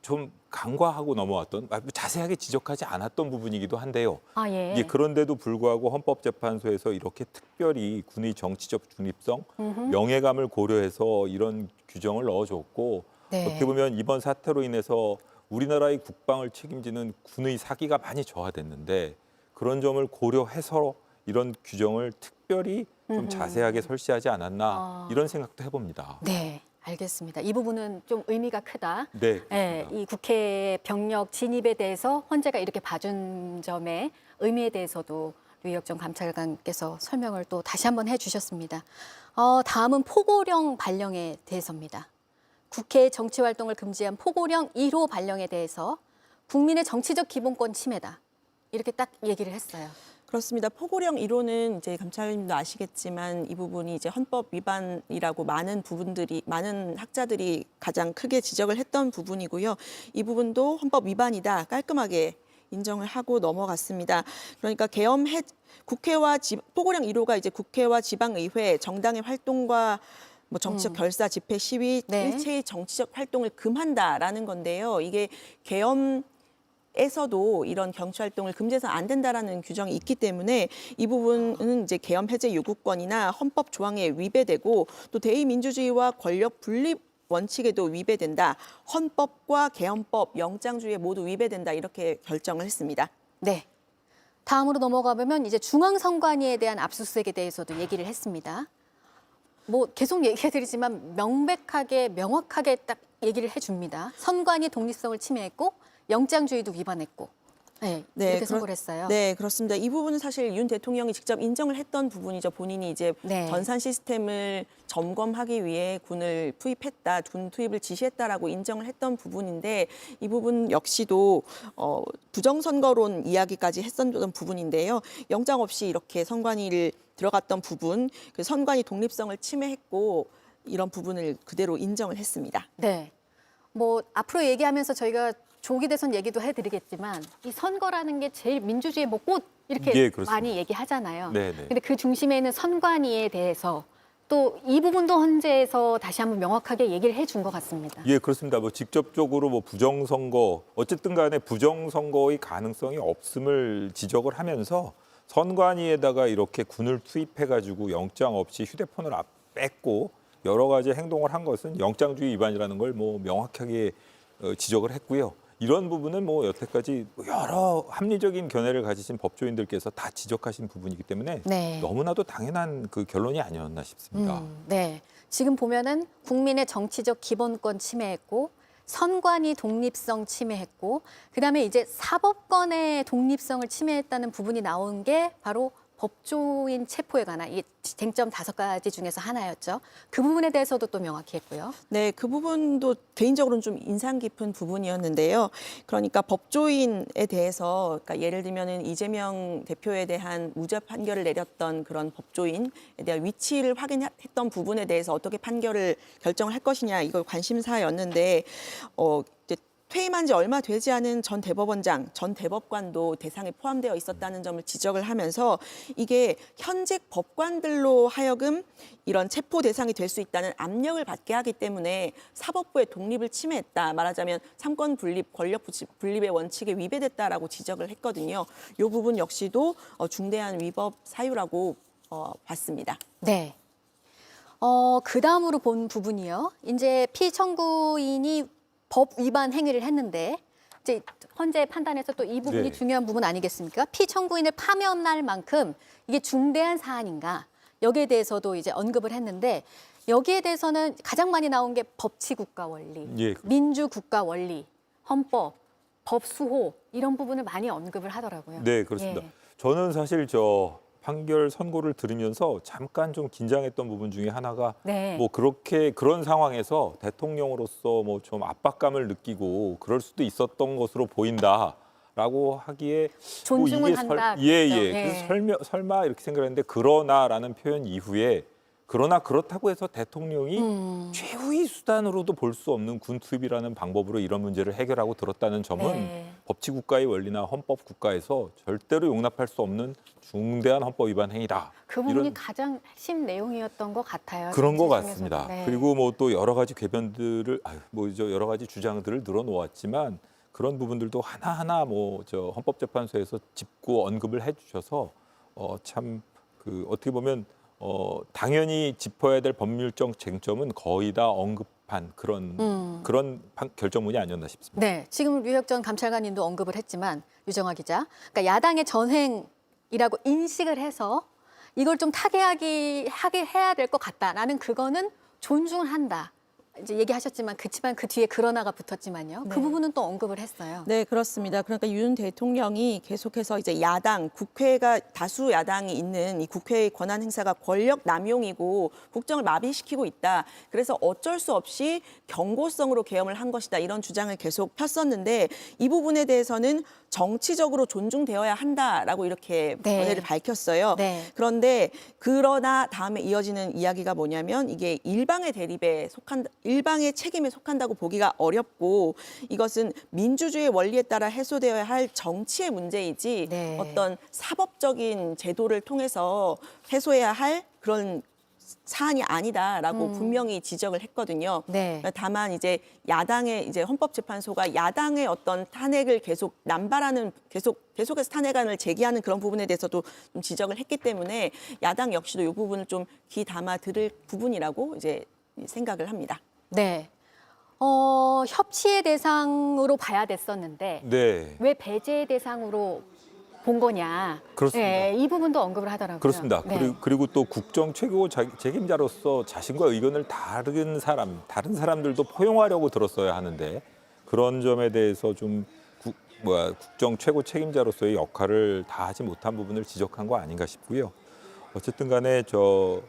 좀 간과하고 넘어왔던 자세하게 지적하지 않았던 부분이기도 한데요. 아, 예. 예, 그런데도 불구하고 헌법재판소에서 이렇게 특별히 군의 정치적 중립성, 명예감을 고려해서 이런 규정을 넣어줬고 네. 어떻게 보면 이번 사태로 인해서 우리나라의 국방을 책임지는 군의 사기가 많이 저하됐는데 그런 점을 고려해서 이런 규정을 특별히 좀 자세하게 설치하지 않았나 이런 생각도 해봅니다. 네. 알겠습니다. 이 부분은 좀 의미가 크다. 네, 네, 이 국회 병력 진입에 대해서 헌재가 이렇게 봐준 점의 의미에 대해서도 류혁정 감찰관께서 설명을 또 다시 한번 해주셨습니다. 다음은 포고령 발령에 대해서입니다. 국회 정치 활동을 금지한 포고령 1호 발령에 대해서 국민의 정치적 기본권 침해다. 이렇게 딱 얘기를 했어요. 그렇습니다. 포고령 1호는 이제 감찰님도 아시겠지만 이 부분이 이제 헌법 위반이라고 많은 학자들이 가장 크게 지적을 했던 부분이고요. 이 부분도 헌법 위반이다 깔끔하게 인정을 하고 넘어갔습니다. 그러니까 포고령 1호가 이제 국회와 지방의회, 정당의 활동과 뭐 정치적 결사, 집회, 시위, 네. 일체의 정치적 활동을 금한다라는 건데요. 이게 계엄에서도 이런 정치 활동을 금지해서 안 된다라는 규정이 있기 때문에 이 부분은 이제 계엄 해제 요구권이나 헌법 조항에 위배되고 또 대의민주주의와 권력 분립 원칙에도 위배된다. 헌법과 계엄법, 영장주의에 모두 위배된다. 이렇게 결정을 했습니다. 네. 다음으로 넘어가 보면 이제 중앙선관위에 대한 압수수색에 대해서도 얘기를 했습니다. 뭐 계속 얘기해드리지만 명확하게 딱 얘기를 해줍니다. 선관위 독립성을 침해했고 영장주의도 위반했고 이렇게 선고를 했어요. 네, 그렇습니다. 이 부분은 사실 윤 대통령이 직접 인정을 했던 부분이죠. 본인이 이제 네. 전산 시스템을 점검하기 위해 군을 투입했다, 군 투입을 지시했다라고 인정을 했던 부분인데 이 부분 역시도 부정선거론 이야기까지 했었던 부분인데요. 영장 없이 이렇게 선관위를 들어갔던 부분, 그 선관위 독립성을 침해했고 이런 부분을 그대로 인정을 했습니다. 네. 뭐 앞으로 얘기하면서 저희가 조기 대선 얘기도 해드리겠지만 이 선거라는 게 제일 민주주의의 뭐 꽃 이렇게 예, 그렇습니다. 많이 얘기하잖아요. 네네. 근데 그 중심에 있는 선관위에 대해서 또 이 부분도 헌재에서 다시 한번 명확하게 얘기를 해준 것 같습니다. 예, 그렇습니다. 뭐 직접적으로 뭐 부정선거 어쨌든 간에 부정선거의 가능성이 없음을 지적을 하면서 선관위에다가 이렇게 군을 투입해가지고 영장 없이 휴대폰을 뺏고 여러 가지 행동을 한 것은 영장주의 위반이라는 걸 뭐 명확하게 지적을 했고요. 이런 부분은 뭐 여태까지 여러 합리적인 견해를 가지신 법조인들께서 다 지적하신 부분이기 때문에 네. 너무나도 당연한 그 결론이 아니었나 싶습니다. 네. 지금 보면은 국민의 정치적 기본권 침해했고 선관위 독립성 침해했고 그다음에 이제 사법권의 독립성을 침해했다는 부분이 나온 게 바로 법조인 체포에 관한 이 쟁점 5가지 중에서 하나였죠. 그 부분에 대해서도 또 명확히 했고요. 네, 그 부분도 개인적으로는 좀 인상 깊은 부분이었는데요. 그러니까 법조인에 대해서, 그러니까 예를 들면은 이재명 대표에 대한 무죄 판결을 내렸던 그런 법조인에 대한 위치를 확인했던 부분에 대해서 어떻게 판결을 결정을 할 것이냐, 이걸 관심사였는데, 이제 퇴임한 지 얼마 되지 않은 전 대법원장, 전 대법관도 대상에 포함되어 있었다는 점을 지적을 하면서 이게 현직 법관들로 하여금 이런 체포 대상이 될 수 있다는 압력을 받게 하기 때문에 사법부의 독립을 침해했다. 말하자면 삼권 분립, 권력 분립의 원칙에 위배됐다라고 지적을 했거든요. 이 부분 역시도 중대한 위법 사유라고 봤습니다. 네. 그 다음으로 본 부분이요. 이제 피청구인이 법 위반 행위를 했는데 이제 헌재 판단에서 또 이 부분이 네. 중요한 부분 아니겠습니까? 피청구인을 파면할 만큼 이게 중대한 사안인가 여기에 대해서도 이제 언급을 했는데 여기에 대해서는 가장 많이 나온 게 법치국가 원리, 예. 민주국가 원리, 헌법, 법수호 이런 부분을 많이 언급을 하더라고요. 네, 그렇습니다. 예. 저는 사실 저 판결 선고를 들으면서 잠깐 좀 긴장했던 부분 중에 하나가 네. 뭐 그런 상황에서 대통령으로서 뭐 좀 압박감을 느끼고 그럴 수도 있었던 것으로 보인다라고 하기에 존중은 뭐 이게 한다. 예. 그렇죠. 그래서 설마 이렇게 생각했는데 그러나라는 표현 이후에 그러나 그렇다고 해서 대통령이 최후의 수단으로도 볼 수 없는 군 투입이라는 방법으로 이런 문제를 해결하고 들었다는 점은 네. 법치국가의 원리나 헌법 국가에서 절대로 용납할 수 없는 중대한 헌법 위반 행위다. 그 부분이 이런 가장 핵심 내용이었던 것 같아요. 그런 것 정치 같습니다. 중에서도. 네. 그리고 뭐 또 여러 가지 궤변들을 여러 가지 주장들을 늘어놓았지만 그런 부분들도 하나하나 뭐 저 헌법재판소에서 짚고 언급을 해주셔서 참 그 어떻게 보면 당연히 짚어야 될 법률적 쟁점은 거의 다 언급한 그런 결정문이 아니었나 싶습니다. 네, 지금 류혁전 감찰관님도 언급을 했지만 유정화 기자, 그러니까 야당의 전횡이라고 인식을 해서 이걸 좀 타개하게 해야 될 것 같다라는 그거는 존중을 한다. 이제 얘기하셨지만 그치만 그 뒤에 그러나가 붙었지만요. 그 네. 부분은 또 언급을 했어요. 네, 그렇습니다. 그러니까 윤 대통령이 계속해서 이제 야당, 국회가 다수 야당이 있는 이 국회의 권한 행사가 권력 남용이고 국정을 마비시키고 있다. 그래서 어쩔 수 없이 경고성으로 계엄을 한 것이다. 이런 주장을 계속 폈었는데 이 부분에 대해서는 정치적으로 존중되어야 한다라고 이렇게 네. 견해를 밝혔어요. 네. 그런데 그러나 다음에 이어지는 이야기가 뭐냐면 이게 일방의 대립에 일방의 책임에 속한다고 보기가 어렵고 이것은 민주주의 원리에 따라 해소되어야 할 정치의 문제이지 네. 어떤 사법적인 제도를 통해서 해소해야 할 그런 사안이 아니다라고 분명히 지적을 했거든요. 네. 다만 이제 야당의 이제 헌법재판소가 야당의 어떤 탄핵을 계속 남발하는 계속해서 탄핵안을 제기하는 그런 부분에 대해서도 좀 지적을 했기 때문에 야당 역시도 이 부분을 좀 귀 담아 들을 부분이라고 이제 생각을 합니다. 네. 협치의 대상으로 봐야 됐었는데 네. 왜 배제의 대상으로 본 거냐. 그렇습니다. 네, 이 부분도 언급을 하더라고요. 그렇습니다. 네. 그리고 또 국정 최고 책임자로서 자신과 의견을 다른 사람들도 포용하려고 들었어야 하는데 그런 점에 대해서 좀 국정 최고 책임자로서의 역할을 다하지 못한 부분을 지적한 거 아닌가 싶고요. 어쨌든 간에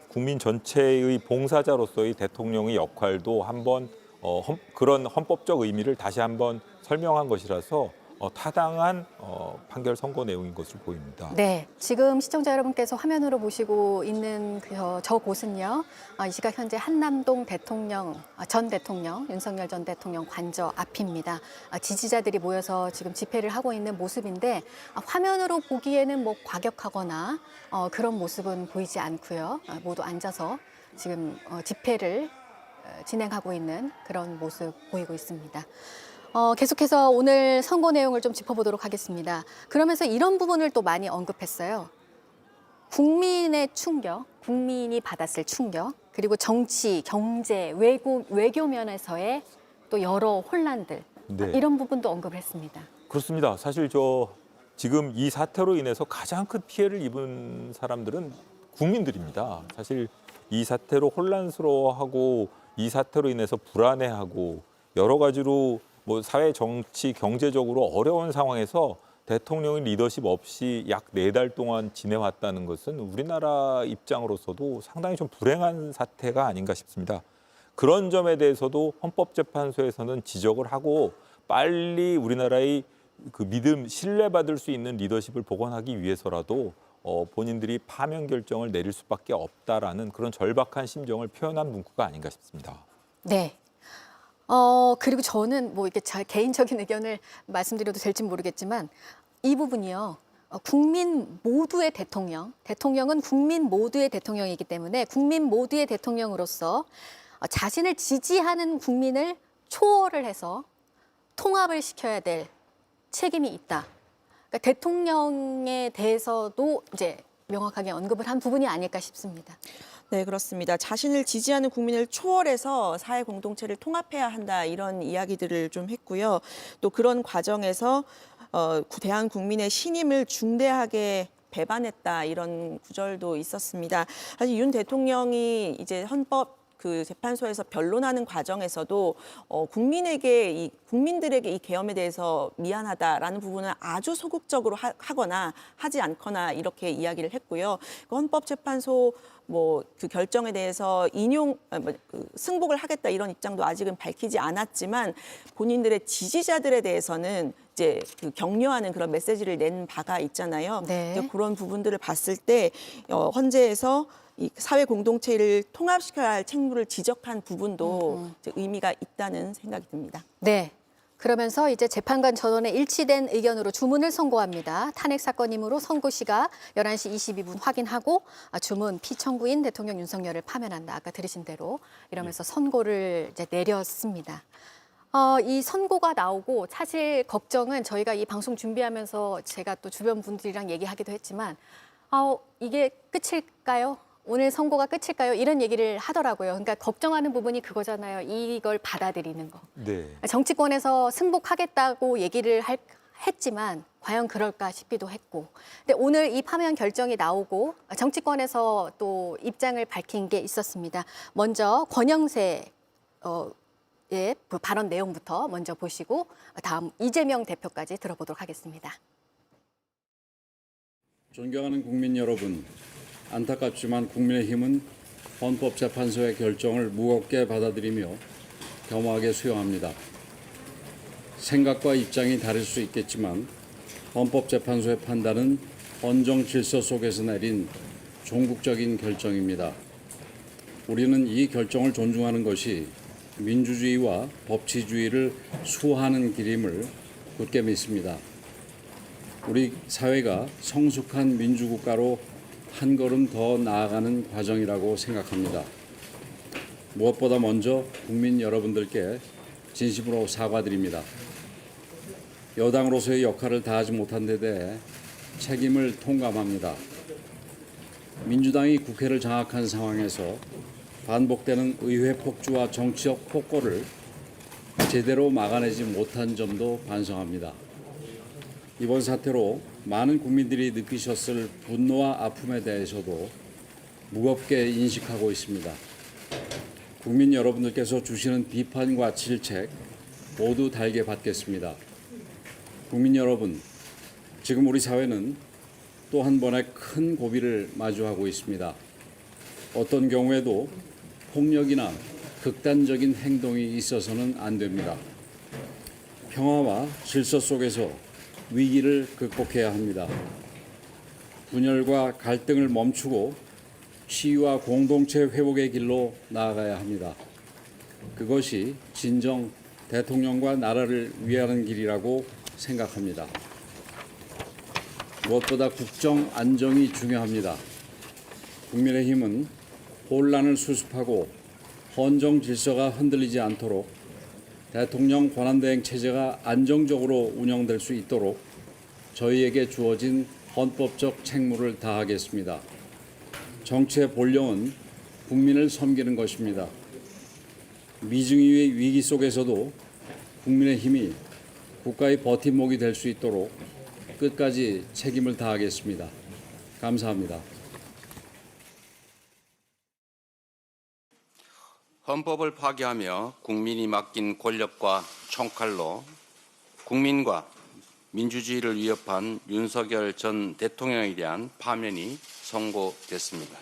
국민 전체의 봉사자로서의 대통령의 역할도 한번 그런 헌법적 의미를 다시 한번 설명한 것이라서 타당한 판결 선고 내용인 것으로 보입니다. 네, 지금 시청자 여러분께서 화면으로 보시고 있는 저곳은요. 이 시각 현재 한남동 전 대통령 윤석열 전 대통령 관저 앞입니다. 지지자들이 모여서 지금 집회를 하고 있는 모습인데 화면으로 보기에는 뭐 과격하거나 그런 모습은 보이지 않고요. 모두 앉아서 지금 집회를 진행하고 있는 그런 모습 보이고 있습니다. 계속해서 오늘 선고 내용을 좀 짚어보도록 하겠습니다. 그러면서 이런 부분을 또 많이 언급했어요. 국민의 충격, 국민이 받았을 충격, 그리고 정치, 경제, 외교 면에서의 또 여러 혼란들, 네. 이런 부분도 언급을 했습니다. 그렇습니다. 사실 지금 이 사태로 인해서 가장 큰 피해를 입은 사람들은 국민들입니다. 사실 이 사태로 혼란스러워하고 이 사태로 인해서 불안해하고 여러 가지로 뭐 사회, 정치, 경제적으로 어려운 상황에서 대통령의 리더십 없이 약 4달 동안 지내왔다는 것은 우리나라 입장으로서도 상당히 좀 불행한 사태가 아닌가 싶습니다. 그런 점에 대해서도 헌법재판소에서는 지적을 하고 빨리 우리나라의 그 믿음, 신뢰받을 수 있는 리더십을 복원하기 위해서라도 본인들이 파면 결정을 내릴 수밖에 없다라는 그런 절박한 심정을 표현한 문구가 아닌가 싶습니다. 네. 그리고 저는 뭐 이렇게 제 개인적인 의견을 말씀드려도 될지 모르겠지만 이 부분이요. 국민 모두의 대통령은 국민 모두의 대통령이기 때문에 국민 모두의 대통령으로서 자신을 지지하는 국민을 초월을 해서 통합을 시켜야 될 책임이 있다. 그러니까 대통령에 대해서도 이제 명확하게 언급을 한 부분이 아닐까 싶습니다. 네, 그렇습니다. 자신을 지지하는 국민을 초월해서 사회 공동체를 통합해야 한다 이런 이야기들을 좀 했고요. 또 그런 과정에서 대한 국민의 신임을 중대하게 배반했다 이런 구절도 있었습니다. 사실 윤 대통령이 이제 헌법 재판소에서 변론하는 과정에서도 국민들에게 이 계엄에 대해서 미안하다라는 부분은 아주 소극적으로 하거나 하지 않거나 이렇게 이야기를 했고요. 헌법재판소 그 결정에 대해서 승복을 하겠다 이런 입장도 아직은 밝히지 않았지만 본인들의 지지자들에 대해서는 이제 격려하는 그런 메시지를 낸 바가 있잖아요. 네. 그런 부분들을 봤을 때 헌재에서 이 사회 공동체를 통합시켜야 할 책무를 지적한 부분도 의미가 있다는 생각이 듭니다. 네. 그러면서 이제 재판관 전원의 일치된 의견으로 주문을 선고합니다. 탄핵 사건이므로 선고 시각 11시 22분 확인하고 주문 피청구인 대통령 윤석열을 파면한다. 아까 들으신 대로 이러면서 선고를 이제 내렸습니다. 이 선고가 나오고 사실 걱정은 저희가 이 방송 준비하면서 제가 또 주변 분들이랑 얘기하기도 했지만 이게 끝일까요? 오늘 선고가 끝일까요? 이런 얘기를 하더라고요. 그러니까 걱정하는 부분이 그거잖아요. 이걸 받아들이는 거. 네. 정치권에서 승복하겠다고 얘기를 했지만 과연 그럴까 싶기도 했고. 근데 오늘 이 파면 결정이 나오고 정치권에서 또 입장을 밝힌 게 있었습니다. 먼저 권영세 그 발언 내용부터 먼저 보시고 다음 이재명 대표까지 들어보도록 하겠습니다. 존경하는 국민 여러분, 안타깝지만 국민의힘은 헌법재판소의 결정을 무겁게 받아들이며 겸허하게 수용합니다. 생각과 입장이 다를 수 있겠지만 헌법재판소의 판단은 헌정 질서 속에서 내린 종국적인 결정입니다. 우리는 이 결정을 존중하는 것이 민주주의와 법치주의를 수호하는 길임을 굳게 믿습니다. 우리 사회가 성숙한 민주국가로 한 걸음 더 나아가는 과정이라고 생각합니다. 무엇보다 먼저 국민 여러분들께 진심으로 사과드립니다. 여당으로서의 역할을 다하지 못한 데 대해 책임을 통감합니다. 민주당이 국회를 장악한 상황에서 반복되는 의회 폭주와 정치적 폭거를 제대로 막아내지 못한 점도 반성합니다. 이번 사태로 많은 국민들이 느끼셨을 분노와 아픔에 대해서도 무겁게 인식하고 있습니다. 국민 여러분들께서 주시는 비판과 질책 모두 달게 받겠습니다. 국민 여러분, 지금 우리 사회는 또 한 번의 큰 고비를 마주하고 있습니다. 어떤 경우에도 폭력이나 극단적인 행동이 있어서는 안 됩니다. 평화와 질서 속에서 위기를 극복해야 합니다. 분열과 갈등을 멈추고 시위와 공동체 회복의 길로 나아가야 합니다. 그것이 진정 대통령과 나라를 위하는 길이라고 생각합니다. 무엇보다 국정 안정이 중요합니다. 국민의힘은 혼란을 수습하고 헌정 질서가 흔들리지 않도록 대통령 권한대행 체제가 안정적으로 운영될 수 있도록 저희에게 주어진 헌법적 책무를 다하겠습니다. 정치의 본령은 국민을 섬기는 것입니다. 미증유의 위기 속에서도 국민의힘이 국가의 버팀목이 될 수 있도록 끝까지 책임을 다하겠습니다. 감사합니다. 헌법을 파괴하며 국민이 맡긴 권력과 총칼로 국민과 민주주의를 위협한 윤석열 전 대통령에 대한 파면이 선고됐습니다.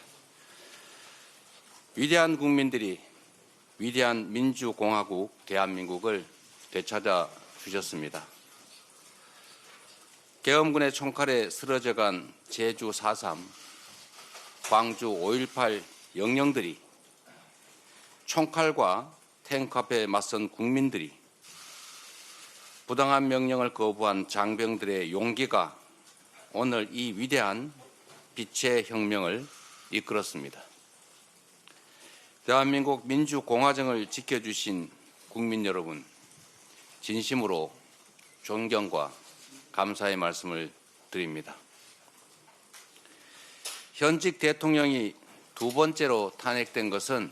위대한 국민들이 위대한 민주공화국 대한민국을 되찾아 주셨습니다. 계엄군의 총칼에 쓰러져간 제주 4.3, 광주 5.18 영령들이, 총칼과 탱크 앞에 맞선 국민들이, 부당한 명령을 거부한 장병들의 용기가 오늘 이 위대한 빛의 혁명을 이끌었습니다. 대한민국 민주공화정을 지켜주신 국민 여러분, 진심으로 존경과 감사의 말씀을 드립니다. 현직 대통령이 두 번째로 탄핵된 것은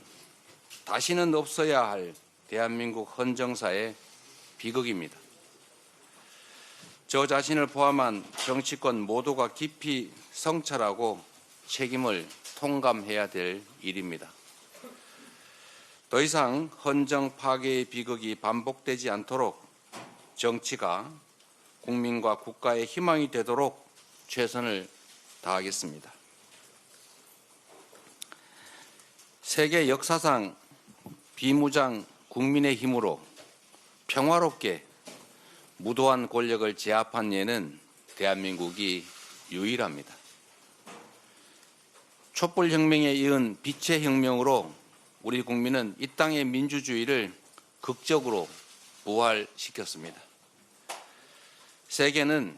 다시는 없어야 할 대한민국 헌정사의 비극입니다. 저 자신을 포함한 정치권 모두가 깊이 성찰하고 책임을 통감해야 될 일입니다. 더 이상 헌정 파괴의 비극이 반복되지 않도록 정치가 국민과 국가의 희망이 되도록 최선을 다하겠습니다. 세계 역사상 비무장 국민의 힘으로 평화롭게 무도한 권력을 제압한 예는 대한민국이 유일합니다. 촛불혁명에 이은 빛의 혁명으로 우리 국민은 이 땅의 민주주의를 극적으로 부활시켰습니다. 세계는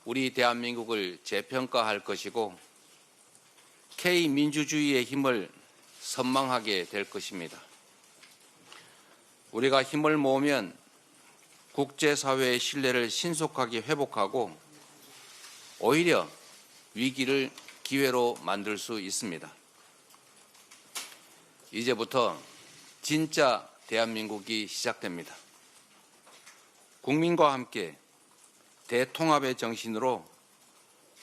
우리 대한민국을 재평가할 것이고 K민주주의의 힘을 선망하게 될 것입니다. 우리가 힘을 모으면 국제사회의 신뢰를 신속하게 회복하고 오히려 위기를 기회로 만들 수 있습니다. 이제부터 진짜 대한민국이 시작됩니다. 국민과 함께 대통합의 정신으로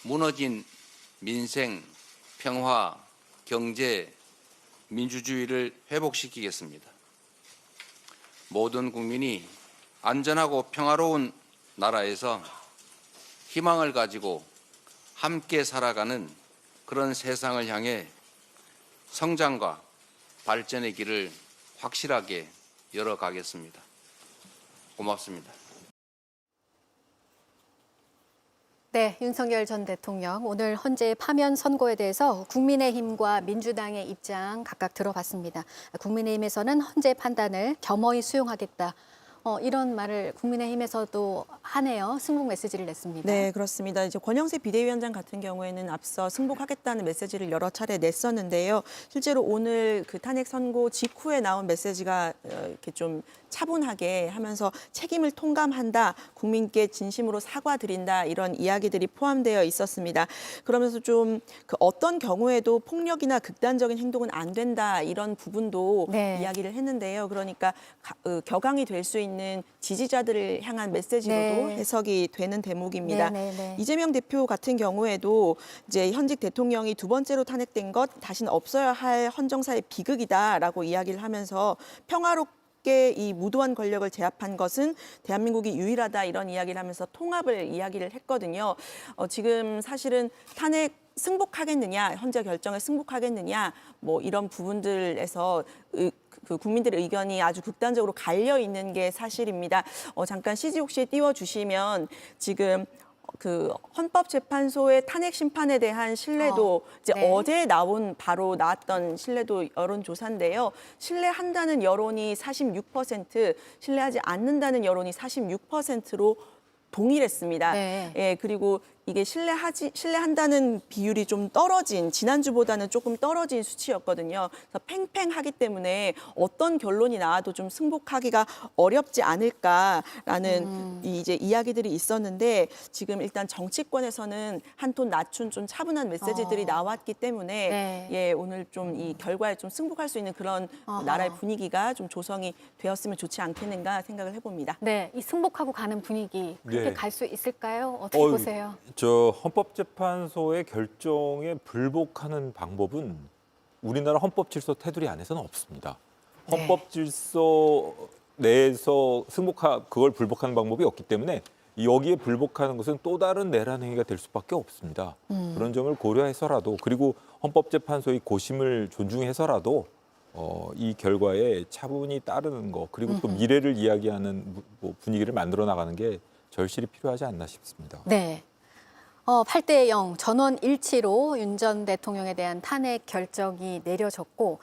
무너진 민생, 평화, 경제, 민주주의를 회복시키겠습니다. 모든 국민이 안전하고 평화로운 나라에서 희망을 가지고 함께 살아가는 그런 세상을 향해 성장과 발전의 길을 확실하게 열어가겠습니다. 고맙습니다. 네, 윤석열 전 대통령 오늘 헌재의 파면 선고에 대해서 국민의힘과 민주당의 입장 각각 들어봤습니다. 국민의힘에서는 헌재 판단을 겸허히 수용하겠다. 이런 말을 국민의힘에서도 하네요. 승복 메시지를 냈습니다. 네, 그렇습니다. 이제 권영세 비대위원장 같은 경우에는 앞서 승복하겠다는 메시지를 여러 차례 냈었는데요. 실제로 오늘 그 탄핵 선고 직후에 나온 메시지가 이렇게 좀 차분하게 하면서 책임을 통감한다, 국민께 진심으로 사과드린다, 이런 이야기들이 포함되어 있었습니다. 그러면서 좀 그 어떤 경우에도 폭력이나 극단적인 행동은 안 된다, 이런 부분도 이야기를 했는데요. 그러니까 격앙이 될 수 있는 지지자들을 향한 메시지로도 해석이 되는 대목입니다. 이재명 대표 같은 경우에도 이제 현직 대통령이 두 번째로 탄핵된 것 다시는 없어야 할 헌정사의 비극이다라고 이야기를 하면서 평화롭게 이 무도한 권력을 제압한 것은 대한민국이 유일하다, 이런 이야기를 하면서 통합을 이야기를 했거든요. 지금 사실은 탄핵 승복하겠느냐, 헌재 결정에 승복하겠느냐, 뭐 이런 부분들에서 그 국민들의 의견이 아주 극단적으로 갈려 있는 게 사실입니다. 잠깐 CG 혹시 띄워주시면 지금 그 헌법재판소의 탄핵 심판에 대한 신뢰도 이제 어제 바로 나왔던 신뢰도 여론조사인데요. 신뢰한다는 여론이 46%, 신뢰하지 않는다는 여론이 46%로 동일했습니다. 예, 그리고 이게 신뢰한다는 비율이 좀 떨어진, 지난주보다는 조금 떨어진 수치였거든요. 그래서 팽팽하기 때문에 어떤 결론이 나와도 좀 승복하기가 어렵지 않을까라는 이제 이야기들이 있었는데, 지금 일단 정치권에서는 한 톤 낮춘 좀 차분한 메시지들이 나왔기 때문에 네. 예, 오늘 좀 이 결과에 좀 승복할 수 있는 그런 나라의 분위기가 좀 조성이 되었으면 좋지 않겠는가 생각을 해봅니다. 네, 이 승복하고 가는 분위기 그렇게 네. 갈 수 있을까요? 어떻게 보세요? 저 헌법재판소의 결정에 불복하는 방법은 우리나라 헌법질서 테두리 안에서는 없습니다. 네. 헌법질서 내에서 그걸 불복하는 방법이 없기 때문에 여기에 불복하는 것은 또 다른 내란 행위가 될 수밖에 없습니다. 그런 점을 고려해서라도, 그리고 헌법재판소의 고심을 존중해서라도 이 결과에 차분히 따르는 거, 그리고 또 미래를 이야기하는 분위기를 만들어 나가는 게 절실히 필요하지 않나 싶습니다. 네. 8대0 전원 일치로 윤 전 대통령에 대한 탄핵 결정이 내려졌고,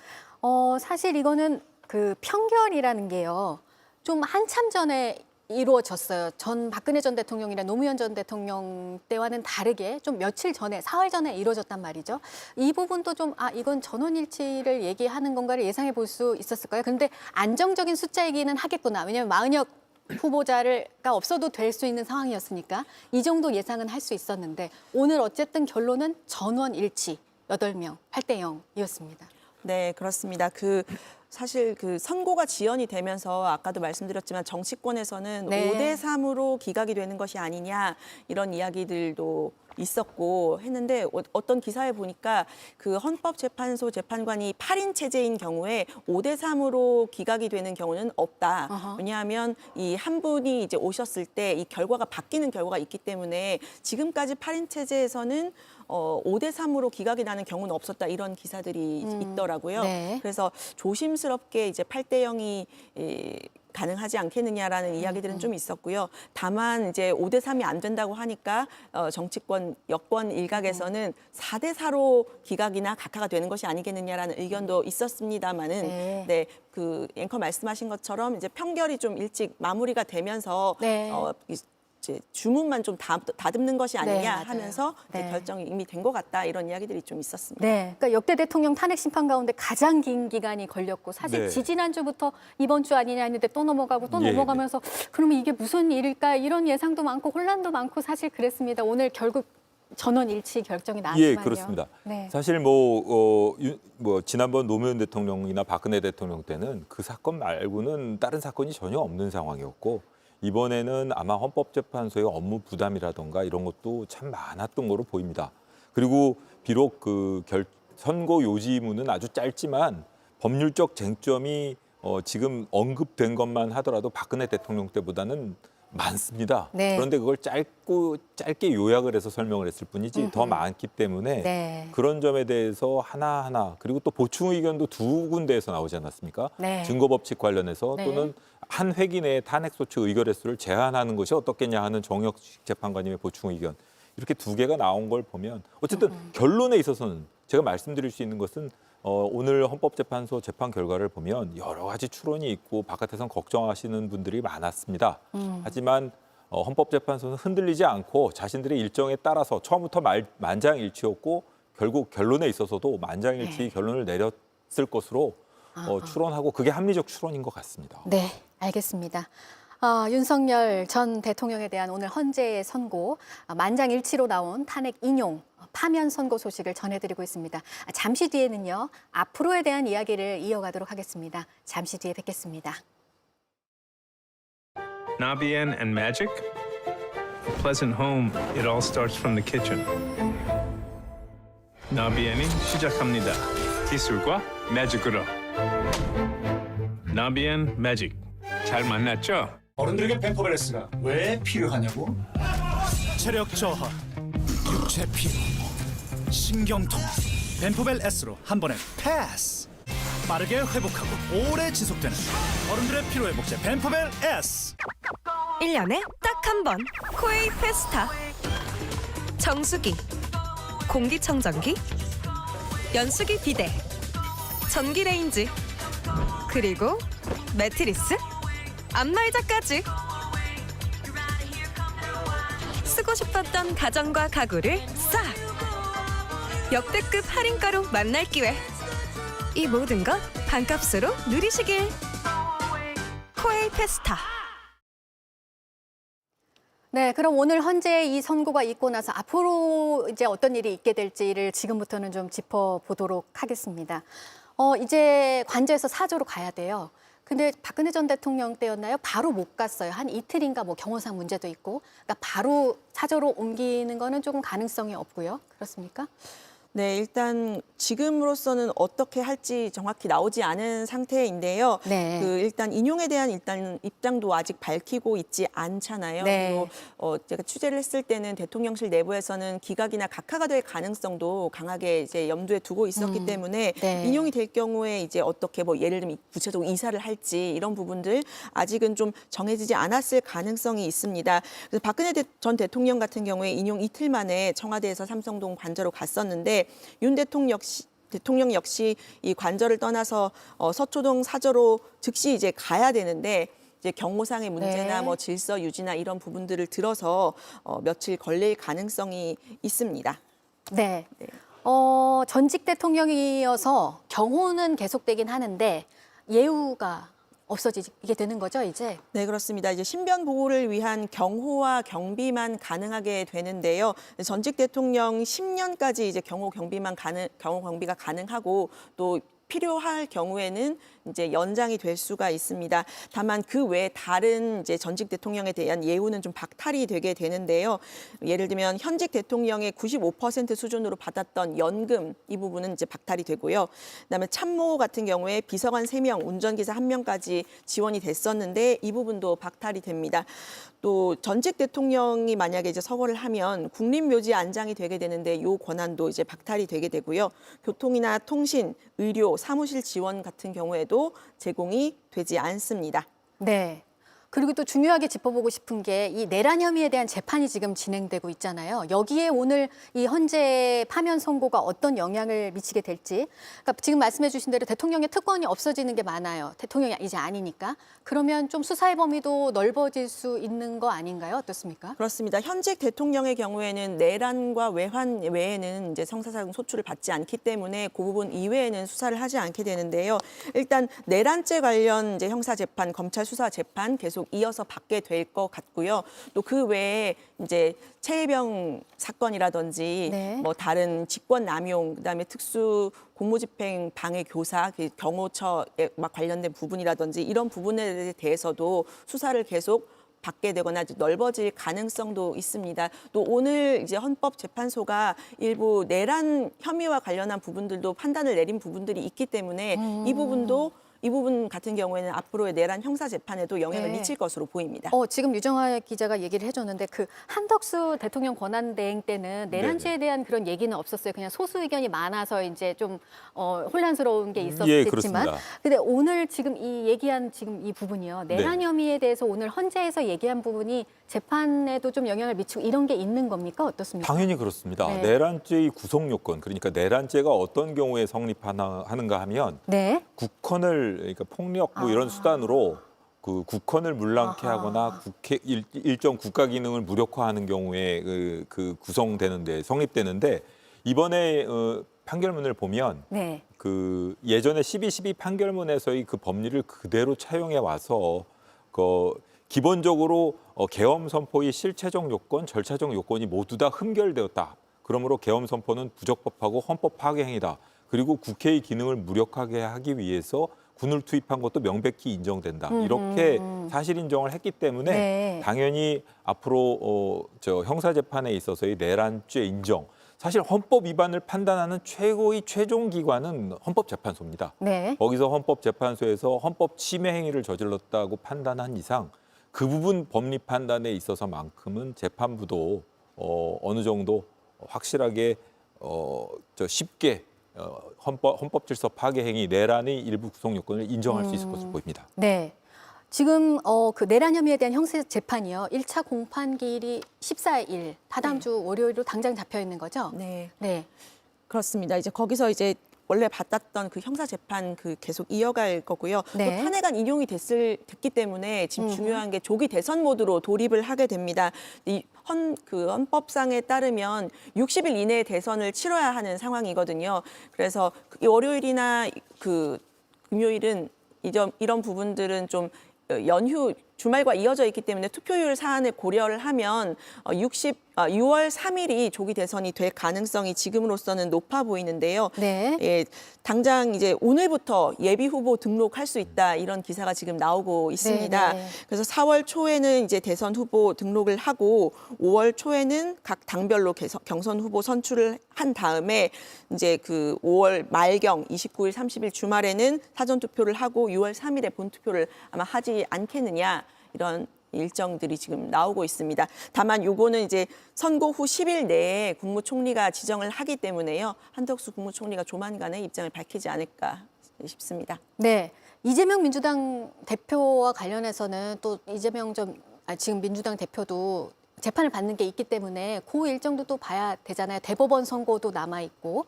사실 이거는 그 판결이라는 게요, 좀 한참 전에 이루어졌어요. 박근혜 전 대통령이나 노무현 전 대통령 때와는 다르게 좀 며칠 전에, 사흘 전에 이루어졌단 말이죠. 이 부분도 좀 이건 전원일치를 얘기하는 건가를 예상해 볼 수 있었을까요? 그런데 안정적인 숫자 얘기는 하겠구나. 왜냐하면 마은혁 후보자가 없어도 될 수 있는 상황이었으니까 이 정도 예상은 할 수 있었는데, 오늘 어쨌든 결론은 전원일치 8명 8대0이었습니다. 네, 그렇습니다. 사실 선고가 지연이 되면서 아까도 말씀드렸지만 정치권에서는 네. 5대3으로 기각이 되는 것이 아니냐 이런 이야기들도 있었고 했는데, 어떤 기사에 보니까 그 헌법재판소 재판관이 8인 체제인 경우에 5대3으로 기각이 되는 경우는 없다. 왜냐하면 이 한 분이 이제 오셨을 때 이 결과가 바뀌는 결과가 있기 때문에 지금까지 8인 체제에서는 5대3으로 기각이 나는 경우는 없었다, 이런 기사들이 있더라고요. 네. 그래서 조심스럽게 이제 8대0이 가능하지 않겠느냐라는 이야기들은 좀 있었고요. 다만 이제 5대3이 안 된다고 하니까 정치권 여권 일각에서는 4대4로 기각이나 각하가 되는 것이 아니겠느냐라는 의견도 있었습니다만은 네, 그 앵커 말씀하신 것처럼 이제 판결이 좀 일찍 마무리가 되면서 네. 이제 주문만 좀 다듬는 것이 아니냐 네, 하면서 이제 네. 결정이 이미 된 것 같다, 이런 이야기들이 좀 있었습니다. 네, 그러니까 역대 대통령 탄핵 심판 가운데 가장 긴 기간이 걸렸고, 사실 네. 지지난주부터 이번 주 아니냐 했는데 또 넘어가고 또 예, 넘어가면서 그러면 이게 무슨 일일까, 이런 예상도 많고 혼란도 많고 사실 그랬습니다. 오늘 결국 전원일치 결정이 나왔지만요. 예, 그렇습니다. 네. 사실 지난번 노무현 대통령이나 박근혜 대통령 때는 그 사건 말고는 다른 사건이 전혀 없는 상황이었고, 이번에는 아마 헌법재판소의 업무 부담이라던가 이런 것도 참 많았던 거로 보입니다. 그리고 비록 선고 요지문은 아주 짧지만 법률적 쟁점이 지금 언급된 것만 하더라도 박근혜 대통령 때보다는 많습니다. 네. 그런데 그걸 짧게 요약을 해서 설명을 했을 뿐이지 더 많기 때문에 네. 그런 점에 대해서 하나하나, 그리고 또 보충 의견도 2군데에서 나오지 않았습니까? 네. 증거법칙 관련해서 네. 또는 한 회기 내에 탄핵소추 의결 횟수를 제한하는 것이 어떻겠냐 하는 정혁식 재판관님의 보충 의견, 이렇게 2개가 나온 걸 보면 어쨌든 결론에 있어서는 제가 말씀드릴 수 있는 것은 오늘 헌법재판소 재판 결과를 보면 여러 가지 추론이 있고 바깥에선 걱정하시는 분들이 많았습니다. 하지만 헌법재판소는 흔들리지 않고 자신들의 일정에 따라서 처음부터 만장일치였고, 결국 결론에 있어서도 만장일치 결론을 내렸을 것으로 추론하고, 그게 합리적 추론인 것 같습니다. 네, 알겠습니다. 윤석열 전 대통령에 대한 오늘 헌재의 선고, 만장일치로 나온 탄핵 인용, 파면 선고 소식을 전해드리고 있습니다. 잠시 뒤에는요, 앞으로에 대한 이야기를 이어가도록 하겠습니다. 잠시 뒤에 뵙겠습니다. Nabien and magic? A pleasant home, it all starts from the kitchen. 나비엔이 시작합니다. 기술과 매직으로. 나비엔 매직. 잘 만났죠? 어른들에게 벤포베레스가 왜 필요하냐고? 체력 저하, 육체 피로, 신경통. 벤포벨 S로 한 번에 패스. 빠르게 회복하고 오래 지속되는 어른들의 피로 회복제 벤포벨 S. 1년에 딱 한 번 코에이 페스타. 정수기, 공기청정기, 연수기 비데, 전기레인지, 그리고 매트리스, 안마의자까지 쓰고 싶었던 가전과 가구를 싹! 역대급 할인가로 만날 기회. 이 모든 것 반값으로 누리시길. 코웨이 페스타. 네, 그럼 오늘 헌재 이 선고가 있고 나서 앞으로 이제 어떤 일이 있게 될지를 지금부터는 좀 짚어보도록 하겠습니다. 이제 관저에서 사저로 가야 돼요. 근데 박근혜 전 대통령 때였나요? 바로 못 갔어요. 한 이틀인가 뭐 경호상 문제도 있고. 그러니까 바로 사저로 옮기는 거는 조금 가능성이 없고요. 그렇습니까? 네, 일단 지금으로서는 어떻게 할지 정확히 나오지 않은 상태인데요. 네. 일단 인용에 대한 일단 입장도 아직 밝히고 있지 않잖아요. 네. 그리고 제가 취재를 했을 때는 대통령실 내부에서는 기각이나 각하가 될 가능성도 강하게 이제 염두에 두고 있었기 때문에 네. 인용이 될 경우에 이제 어떻게 뭐 예를 들면 구체적으로 이사를 할지 이런 부분들 아직은 좀 정해지지 않았을 가능성이 있습니다. 그래서 박근혜 전 대통령 같은 경우에 인용 이틀 만에 청와대에서 삼성동 관저로 갔었는데 윤 대통령 역시 이 관저를 떠나서 서초동 사저로 즉시 이제 가야 되는데 이제 경호상의 문제나 네. 뭐 질서 유지나 이런 부분들을 들어서 며칠 걸릴 가능성이 있습니다. 네. 전직 대통령이어서 경호는 계속되긴 하는데 예우가 없어지게 되는 거죠, 이제? 네, 그렇습니다. 이제 신변 보호를 위한 경호와 경비만 가능하게 되는데요. 전직 대통령 10년까지 이제 경호 경비가 가능하고 또 필요할 경우에는 이제 연장이 될 수가 있습니다. 다만 그 외에 다른 이제 전직 대통령에 대한 예우는 좀 박탈이 되게 되는데요. 예를 들면 현직 대통령의 95% 수준으로 받았던 연금 이 부분은 이제 박탈이 되고요. 그다음에 참모 같은 경우에 비서관 3명, 운전기사 1명까지 지원이 됐었는데 이 부분도 박탈이 됩니다. 또 전직 대통령이 만약에 이제 서거를 하면 국립묘지에 안장이 되게 되는데 이 권한도 이제 박탈이 되게 되고요. 교통이나 통신, 의료, 사무실 지원 같은 경우에도 제공이 되지 않습니다. 네. 그리고 또 중요하게 짚어보고 싶은 게 이 내란 혐의에 대한 재판이 지금 진행되고 있잖아요. 여기에 오늘 이 헌재 파면 선고가 어떤 영향을 미치게 될지. 그러니까 지금 말씀해 주신 대로 대통령의 특권이 없어지는 게 많아요. 대통령이 이제 아니니까. 그러면 좀 수사의 범위도 넓어질 수 있는 거 아닌가요? 어떻습니까? 그렇습니다. 현직 대통령의 경우에는 내란과 외환 외에는 이제 형사사건 소추를 받지 않기 때문에 그 부분 이외에는 수사를 하지 않게 되는데요. 일단 내란죄 관련 이제 형사 재판, 검찰 수사 재판 계속 이어서 받게 될 것 같고요. 또 그 외에 이제 최혜병 사건이라든지 네. 뭐 다른 직권 남용, 그다음에 특수 공무집행 방해 교사, 경호처에 막 관련된 부분이라든지 이런 부분에 대해서도 수사를 계속 받게 되거나 넓어질 가능성도 있습니다. 또 오늘 이제 헌법재판소가 일부 내란 혐의와 관련한 부분들도 판단을 내린 부분들이 있기 때문에 이 부분 같은 경우에는 앞으로의 내란 형사 재판에도 영향을 네. 미칠 것으로 보입니다. 지금 유정화 기자가 얘기를 해줬는데 그 한덕수 대통령 권한대행 때는 내란죄에 대한 그런 얘기는 없었어요. 그냥 소수 의견이 많아서 이제 좀 혼란스러운 게 있었겠지만, 예, 그렇습니다. 근데 오늘 지금 이 얘기한 지금 이 부분이요. 내란 네. 혐의에 대해서 오늘 헌재에서 얘기한 부분이 재판에도 좀 영향을 미치고 이런 게 있는 겁니까? 어떻습니까? 당연히 그렇습니다. 네. 내란죄의 구성 요건, 그러니까 내란죄가 어떤 경우에 성립하는가 하면 네. 국헌을 그러니까 폭력 뭐 이런 수단으로 그 국헌을 물랑케 하거나 일정 국가 기능을 무력화하는 경우에 그 구성되는데 성립되는데 이번에 판결문을 보면 네. 그 예전에 12.12 판결문에서의 그 법리를 그대로 차용해 와서 기본적으로 계엄 선포의 실체적 요건, 절차적 요건이 모두 다 흠결되었다. 그러므로 계엄 선포는 부적법하고 헌법 파괴 행위다. 그리고 국회의 기능을 무력하게 하기 위해서 군을 투입한 것도 명백히 인정된다. 이렇게 사실 인정을 했기 때문에 네. 당연히 앞으로 형사 재판에 있어서의 내란죄 인정. 사실 헌법 위반을 판단하는 최고의 최종 기관은 헌법재판소입니다. 네. 거기서 헌법재판소에서 헌법 침해 행위를 저질렀다고 판단한 이상 그 부분 법리 판단에 있어서만큼은 재판부도 어느 정도 확실하게 쉽게 헌법 질서 파괴 행위 내란의 일부 구성 요건을 인정할 수 있을 것으로 보입니다. 네. 지금 그 내란 혐의에 대한 형사 재판이요. 1차 공판기일이 14일, 다다음 주 월요일로 당장 잡혀 있는 거죠? 네. 네. 그렇습니다. 이제 거기서 이제 원래 받았던 그 형사 재판 그 계속 이어갈 거고요. 네. 또 탄핵안 인용이 됐기 때문에 지금 중요한 게 조기 대선 모드로 돌입을 하게 됩니다. 이 헌법상에 따르면 60일 이내에 대선을 치러야 하는 상황이거든요. 그래서 이 월요일이나 그 금요일은 이런 부분들은 좀 연휴 주말과 이어져 있기 때문에 투표율 사안을 고려를 하면 6월 3일이 조기 대선이 될 가능성이 지금으로서는 높아 보이는데요. 네. 예, 당장 이제 오늘부터 예비 후보 등록할 수 있다 이런 기사가 지금 나오고 있습니다. 네. 그래서 4월 초에는 이제 대선 후보 등록을 하고 5월 초에는 각 당별로 경선 후보 선출을 한 다음에 이제 그 5월 말경 29일 30일 주말에는 사전 투표를 하고 6월 3일에 본 투표를 아마 하지 않겠느냐 이런 일정들이 지금 나오고 있습니다. 다만 요거는 이제 선고 후 10일 내에 국무총리가 지정을 하기 때문에요. 한덕수 국무총리가 조만간에 입장을 밝히지 않을까 싶습니다. 네. 이재명 민주당 대표와 관련해서는 또 지금 민주당 대표도 재판을 받는 게 있기 때문에 그 일정도 또 봐야 되잖아요. 대법원 선고도 남아 있고.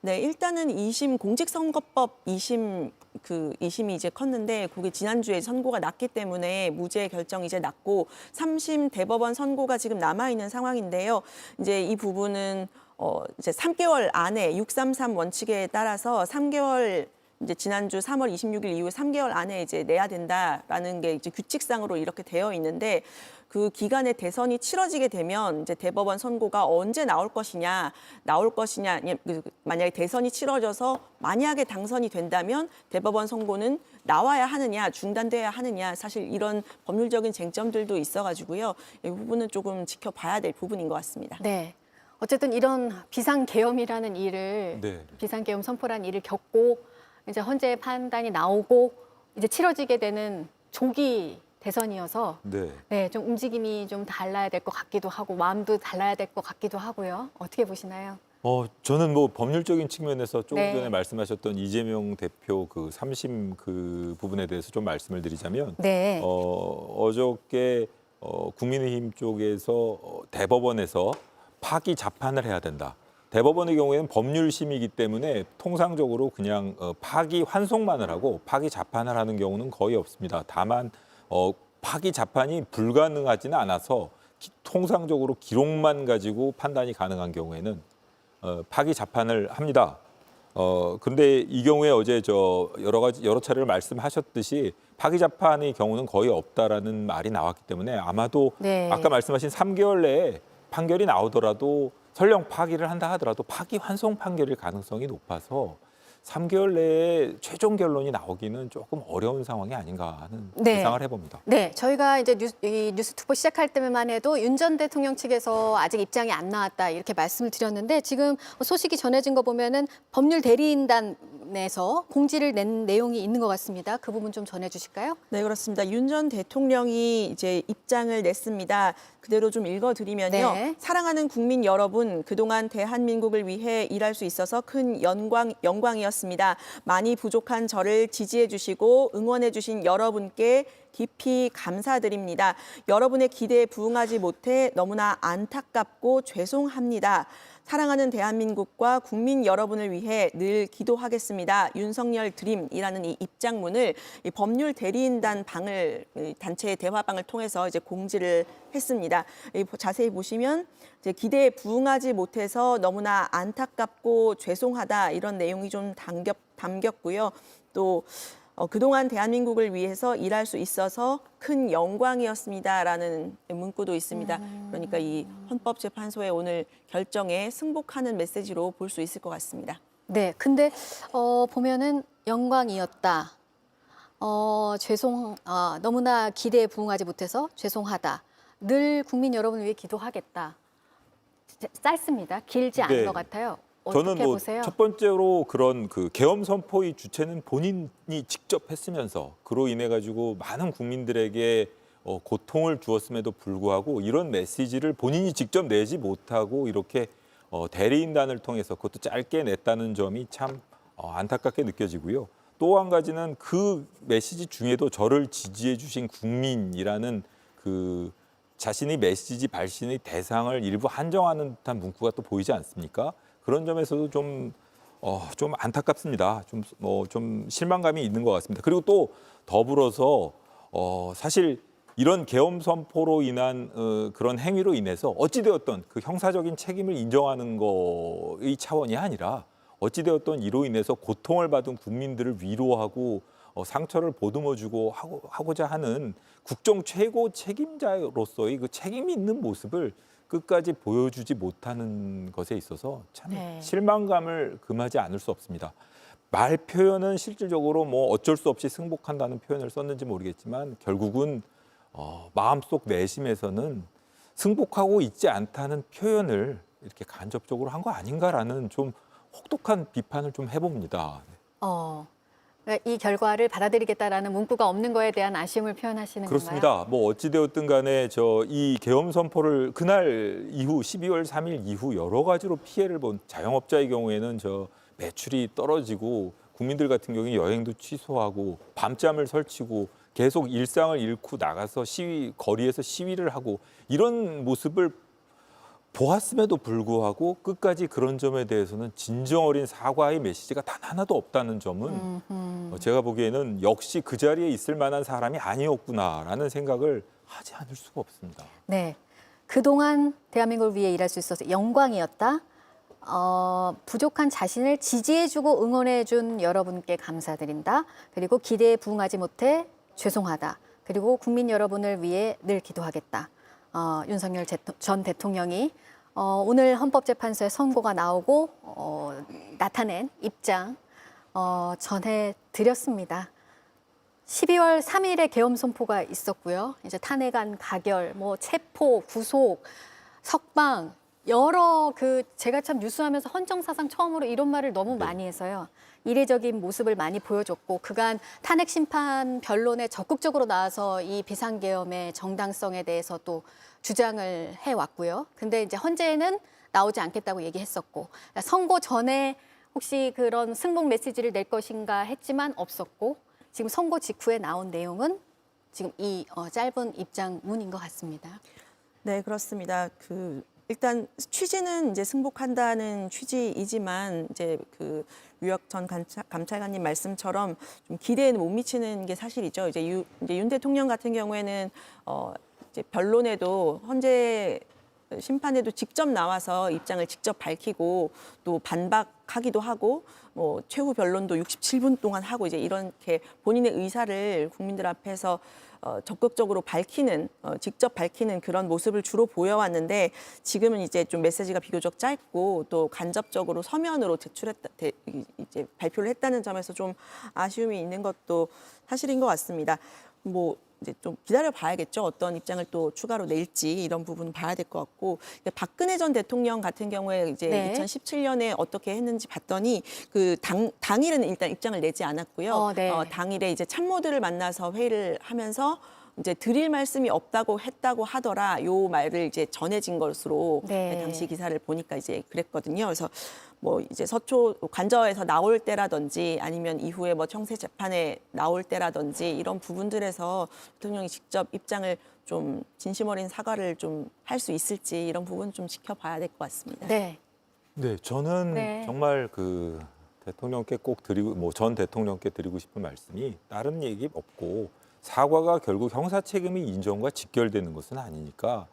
네, 일단은 2심 공직선거법 2심이 이제 컸는데 그게 지난주에 선고가 났기 때문에 무죄 결정이 이제 났고 3심 대법원 선고가 지금 남아 있는 상황인데요. 이제 이 부분은 이제 3개월 안에 633 원칙에 따라서 3개월 이제 지난주 3월 26일 이후 3개월 안에 이제 내야 된다라는 게 이제 규칙상으로 이렇게 되어 있는데 그 기간에 대선이 치러지게 되면 이제 대법원 선고가 언제 나올 것이냐 만약에 대선이 치러져서 만약에 당선이 된다면 대법원 선고는 나와야 하느냐 중단돼야 하느냐 사실 이런 법률적인 쟁점들도 있어가지고요. 이 부분은 조금 지켜봐야 될 부분인 것 같습니다. 네. 어쨌든 이런 비상계엄이라는 일을 비상계엄 선포라는 일을 겪고 이제 헌재 판단이 나오고 이제 치러지게 되는 조기 대선이어서 네, 좀 움직임이 좀 달라야 될 것 같기도 하고 마음도 달라야 될 것 같기도 하고요. 어떻게 보시나요? 저는 뭐 법률적인 측면에서 조금 네. 전에 말씀하셨던 이재명 대표 그 3심 그 부분에 대해서 좀 말씀을 드리자면 네. 어저께 국민의힘 쪽에서 대법원에서 파기 자판을 해야 된다. 대법원의 경우에는 법률심이기 때문에 통상적으로 그냥 파기 환송만을 하고 파기 자판을 하는 경우는 거의 없습니다. 다만 파기 자판이 불가능하지는 않아서 통상적으로 기록만 가지고 판단이 가능한 경우에는 파기 자판을 합니다. 근데 이 경우에 어제 여러 차례를 말씀하셨듯이 파기 자판의 경우는 거의 없다라는 말이 나왔기 때문에 아마도 네. 아까 말씀하신 3개월 내에 판결이 나오더라도 설령 파기를 한다 하더라도 파기 환송 판결일 가능성이 높아서 3개월 내에 최종 결론이 나오기는 조금 어려운 상황이 아닌가 하는 예상을 해봅니다. 네, 저희가 이제 뉴스투보 시작할 때만 해도 윤 전 대통령 측에서 아직 입장이 안 나왔다 이렇게 말씀을 드렸는데 지금 소식이 전해진 거 보면은 법률 대리인단에서 공지를 낸 내용이 있는 것 같습니다. 그 부분 좀 전해주실까요? 네, 그렇습니다. 윤 전 대통령이 이제 입장을 냈습니다. 그대로 좀 읽어드리면요. 네. 사랑하는 국민 여러분, 그동안 대한민국을 위해 일할 수 있어서 큰 영광이었습니다. 많이 부족한 저를 지지해 주시고 응원해 주신 여러분께 깊이 감사드립니다. 여러분의 기대에 부응하지 못해 너무나 안타깝고 죄송합니다. 사랑하는 대한민국과 국민 여러분을 위해 늘 기도하겠습니다. 윤석열 드림이라는 이 입장문을 이 법률 대리인단 단체의 대화방을 통해서 이제 공지를 했습니다. 자세히 보시면 이제 기대에 부응하지 못해서 너무나 안타깝고 죄송하다 이런 내용이 좀 담겼고요. 또 그동안 대한민국을 위해서 일할 수 있어서 큰 영광이었습니다라는 문구도 있습니다. 그러니까 이 헌법재판소의 오늘 결정에 승복하는 메시지로 볼 수 있을 것 같습니다. 네, 근데 보면은 영광이었다. 너무나 기대에 부응하지 못해서 죄송하다. 늘 국민 여러분을 위해 기도하겠다. 짧습니다. 길지 않은 것 같아요. 어떻게 저는 보세요? 첫 번째로 그런 그 계엄 선포의 주체는 본인이 직접 했으면서 그로 인해 가지고 많은 국민들에게 고통을 주었음에도 불구하고 이런 메시지를 본인이 직접 내지 못하고 이렇게 대리인단을 통해서 그것도 짧게 냈다는 점이 참 안타깝게 느껴지고요. 또 한 가지는 그 메시지 중에도 저를 지지해 주신 국민이라는 그 자신의 메시지 발신의 대상을 일부 한정하는 듯한 문구가 또 보이지 않습니까? 그런 점에서도 좀 좀 안타깝습니다. 좀 실망감이 있는 것 같습니다. 그리고 또 더불어서 사실 이런 계엄 선포로 인한 그런 행위로 인해서 어찌되었던 그 형사적인 책임을 인정하는 거의 차원이 아니라 어찌되었던 이로 인해서 고통을 받은 국민들을 위로하고 상처를 보듬어주고 하고자 하는 국정 최고 책임자로서의 그 책임이 있는 모습을 끝까지 보여주지 못하는 것에 있어서 참 실망감을 금하지 않을 수 없습니다. 말 표현은 실질적으로 뭐 어쩔 수 없이 승복한다는 표현을 썼는지 모르겠지만 결국은 마음속 내심에서는 승복하고 있지 않다는 표현을 이렇게 간접적으로 한 거 아닌가라는 좀 혹독한 비판을 좀 해봅니다. 이 결과를 받아들이겠다라는 문구가 없는 거에 대한 아쉬움을 표현하시는 그렇습니다. 건가요? 뭐 어찌되었든 간에 이 계엄 선포를 그날 이후 12월 3일 이후 여러 가지로 피해를 본 자영업자의 경우에는 매출이 떨어지고 국민들 같은 경우에 여행도 취소하고 밤잠을 설치고 계속 일상을 잃고 나가서 거리에서 시위를 하고 이런 모습을 보았음에도 불구하고 끝까지 그런 점에 대해서는 진정 어린 사과의 메시지가 단 하나도 없다는 점은 제가 보기에는 역시 그 자리에 있을 만한 사람이 아니었구나라는 생각을 하지 않을 수가 없습니다. 네, 그동안 대한민국을 위해 일할 수 있어서 영광이었다. 부족한 자신을 지지해주고 응원해준 여러분께 감사드린다. 그리고 기대에 부응하지 못해 죄송하다. 그리고 국민 여러분을 위해 늘 기도하겠다. 윤석열 전 대통령이 오늘 헌법재판소의 선고가 나오고 나타낸 입장 전해드렸습니다. 12월 3일에 계엄 선포가 있었고요. 이제 탄핵안 가결, 체포, 구속, 석방 여러 제가 참 뉴스하면서 헌정사상 처음으로 이런 말을 너무 많이 해서요. 이례적인 모습을 많이 보여줬고 그간 탄핵 심판 변론에 적극적으로 나와서 이 비상계엄의 정당성에 대해서 또 주장을 해왔고요. 근데 이제 헌재에는 나오지 않겠다고 얘기했었고 선고 전에 혹시 그런 승복 메시지를 낼 것인가 했지만 없었고 지금 선고 직후에 나온 내용은 지금 이 짧은 입장문인 것 같습니다. 네, 그렇습니다. 일단 취지는 이제 승복한다는 취지이지만 이제 유혁 전 감찰관님 말씀처럼 좀 기대에는 못 미치는 게 사실이죠. 이제 윤 대통령 같은 경우에는 이제 변론에도 헌재 심판에도 직접 나와서 입장을 직접 밝히고 또 반박하기도 하고 최후 변론도 67분 동안 하고 이제 이렇게 본인의 의사를 국민들 앞에서 적극적으로 직접 밝히는 그런 모습을 주로 보여왔는데 지금은 이제 좀 메시지가 비교적 짧고 또 간접적으로 서면으로 이제 발표를 했다는 점에서 좀 아쉬움이 있는 것도 사실인 것 같습니다. 이제 좀 기다려 봐야겠죠. 어떤 입장을 또 추가로 낼지 이런 부분 봐야 될 것 같고 박근혜 전 대통령 같은 경우에 이제 2017년에 어떻게 했는지 봤더니 당일은 일단 입장을 내지 않았고요. 당일에 이제 참모들을 만나서 회의를 하면서 이제 드릴 말씀이 없다고 했다고 하더라. 요 말을 이제 전해진 것으로 당시 기사를 보니까 이제 그랬거든요. 그래서 이제 서초 관저에서 나올 때라든지 아니면 이후에 형사 재판에 나올 때라든지 이런 부분들에서 대통령이 직접 입장을 좀 진심 어린 사과를 좀 할 수 있을지 이런 부분 좀 지켜봐야 될 것 같습니다. 네, 저는 정말 대통령께 꼭 전 대통령께 드리고 싶은 말씀이 다른 얘기 없고 사과가 결국 형사 책임의 인정과 직결되는 것은 아니니까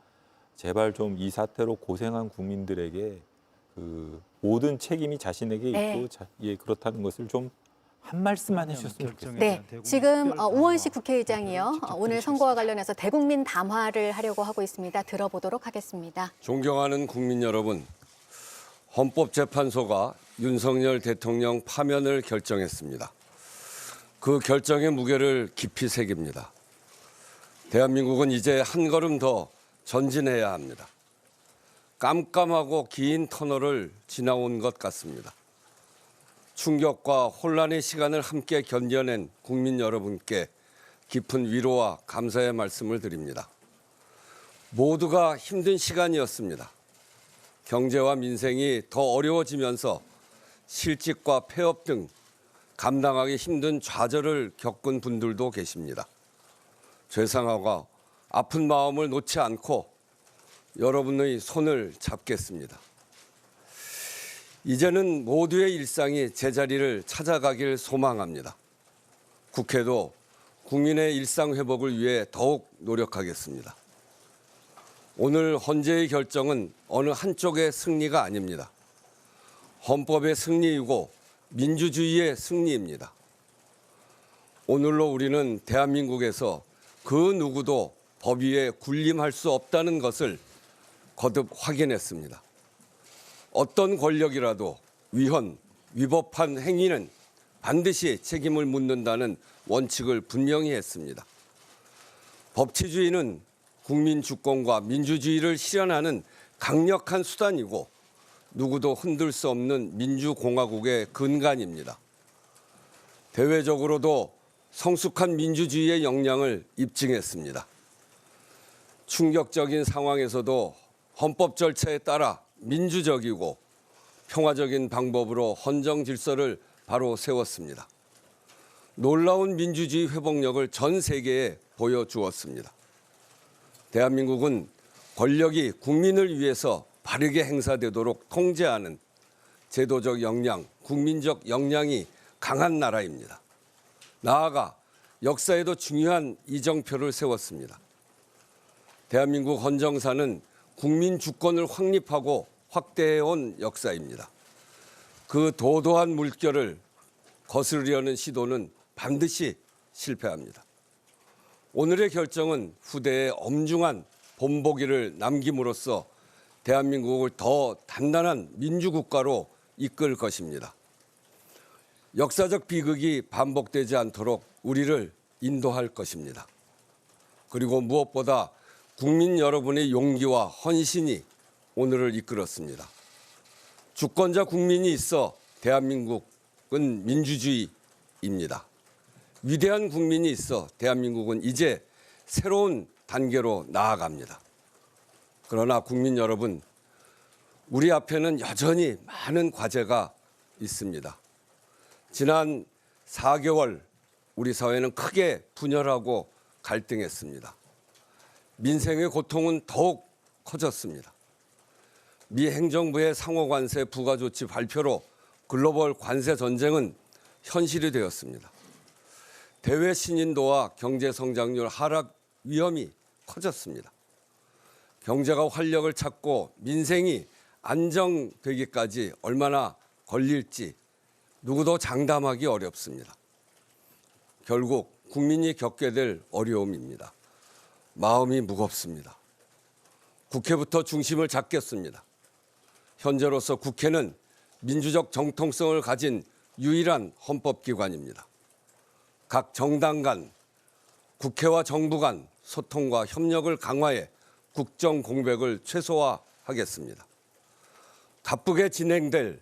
제발 좀 이 사태로 고생한 국민들에게 모든 책임이 자신에게 있고 그렇다는 것을 좀 한 말씀만 해주셨으면 좋겠습니다. 네, 지금 우원식 국회의장이요. 오늘 선거와 관련해서 대국민 담화를 하려고 하고 있습니다. 들어보도록 하겠습니다. 존경하는 국민 여러분, 헌법재판소가 윤석열 대통령 파면을 결정했습니다. 그 결정의 무게를 깊이 새깁니다. 대한민국은 이제 한 걸음 더 전진해야 합니다. 깜깜하고 긴 터널을 지나온 것 같습니다. 충격과 혼란의 시간을 함께 견뎌낸 국민 여러분께 깊은 위로와 감사의 말씀을 드립니다. 모두가 힘든 시간이었습니다. 경제와 민생이 더 어려워지면서 실직과 폐업 등 감당하기 힘든 좌절을 겪은 분들도 계십니다. 죄송하고 아픈 마음을 놓지 않고 여러분의 손을 잡겠습니다. 이제는 모두의 일상이 제자리를 찾아가길 소망합니다. 국회도 국민의 일상 회복을 위해 더욱 노력하겠습니다. 오늘 헌재의 결정은 어느 한쪽의 승리가 아닙니다. 헌법의 승리이고 민주주의의 승리입니다. 오늘로 우리는 대한민국에서 그 누구도 법 위에 군림할 수 없다는 것을 거듭 확인했습니다. 어떤 권력이라도 위법한 행위는 반드시 책임을 묻는다는 원칙을 분명히 했습니다. 법치주의는 국민 주권과 민주주의를 실현하는 강력한 수단이고 누구도 흔들 수 없는 민주공화국의 근간입니다. 대외적으로도 성숙한 민주주의의 역량을 입증했습니다. 충격적인 상황에서도 헌법 절차에 따라 민주적이고 평화적인 방법으로 헌정 질서를 바로 세웠습니다. 놀라운 민주주의 회복력을 전 세계에 보여주었습니다. 대한민국은 권력이 국민을 위해서 바르게 행사되도록 통제하는 제도적 역량, 국민적 역량이 강한 나라입니다. 나아가 역사에도 중요한 이정표를 세웠습니다. 대한민국 헌정사는 국민 주권을 확립하고 확대해온 역사입니다. 그 도도한 물결을 거스르려는 시도는 반드시 실패합니다. 오늘의 결정은 후대에 엄중한 본보기를 남김으로써 대한민국을 더 단단한 민주국가로 이끌 것입니다. 역사적 비극이 반복되지 않도록 우리를 인도할 것입니다. 그리고 무엇보다 국민 여러분의 용기와 헌신이 오늘을 이끌었습니다. 주권자 국민이 있어 대한민국은 민주주의입니다. 위대한 국민이 있어 대한민국은 이제 새로운 단계로 나아갑니다. 그러나 국민 여러분, 우리 앞에는 여전히 많은 과제가 있습니다. 지난 4개월 우리 사회는 크게 분열하고 갈등했습니다. 민생의 고통은 더욱 커졌습니다. 미 행정부의 상호관세 부가조치 발표로 글로벌 관세 전쟁은 현실이 되었습니다. 대외 신인도와 경제 성장률 하락 위험이 커졌습니다. 경제가 활력을 찾고 민생이 안정되기까지 얼마나 걸릴지 누구도 장담하기 어렵습니다. 결국 국민이 겪게 될 어려움입니다. 마음이 무겁습니다. 국회부터 중심을 잡겠습니다. 현재로서 국회는 민주적 정통성을 가진 유일한 헌법기관입니다. 각 정당 간, 국회와 정부 간 소통과 협력을 강화해 국정 공백을 최소화하겠습니다. 바쁘게 진행될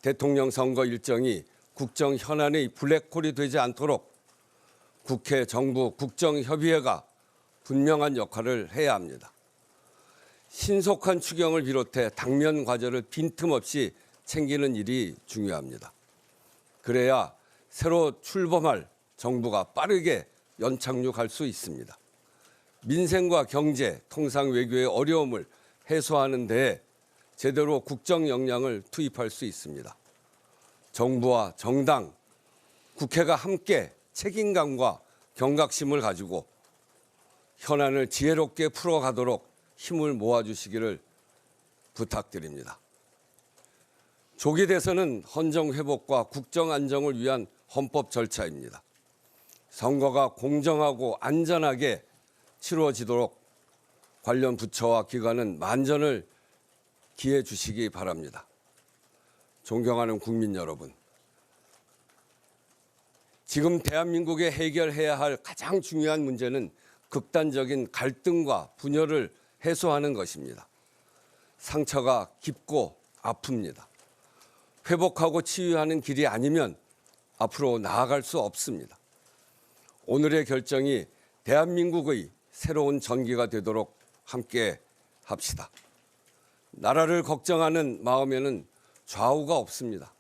대통령 선거 일정이 국정 현안의 블랙홀이 되지 않도록 국회, 정부, 국정협의회가 분명한 역할을 해야 합니다. 신속한 추경을 비롯해 당면 과제를 빈틈없이 챙기는 일이 중요합니다. 그래야 새로 출범할 정부가 빠르게 연착륙할 수 있습니다. 민생과 경제, 통상 외교의 어려움을 해소하는 데 제대로 국정 역량을 투입할 수 있습니다. 정부와 정당, 국회가 함께 책임감과 경각심을 가지고 현안을 지혜롭게 풀어가도록 힘을 모아주시기를 부탁드립니다. 조기 대선은 헌정 회복과 국정 안정을 위한 헌법 절차입니다. 선거가 공정하고 안전하게 치루어지도록 관련 부처와 기관은 만전을 기해 주시기 바랍니다. 존경하는 국민 여러분, 지금 대한민국에 해결해야 할 가장 중요한 문제는 극단적인 갈등과 분열을 해소하는 것입니다. 상처가 깊고 아픕니다. 회복하고 치유하는 길이 아니면 앞으로 나아갈 수 없습니다. 오늘의 결정이 대한민국의 새로운 전기가 되도록 함께 합시다. 나라를 걱정하는 마음에는 좌우가 없습니다.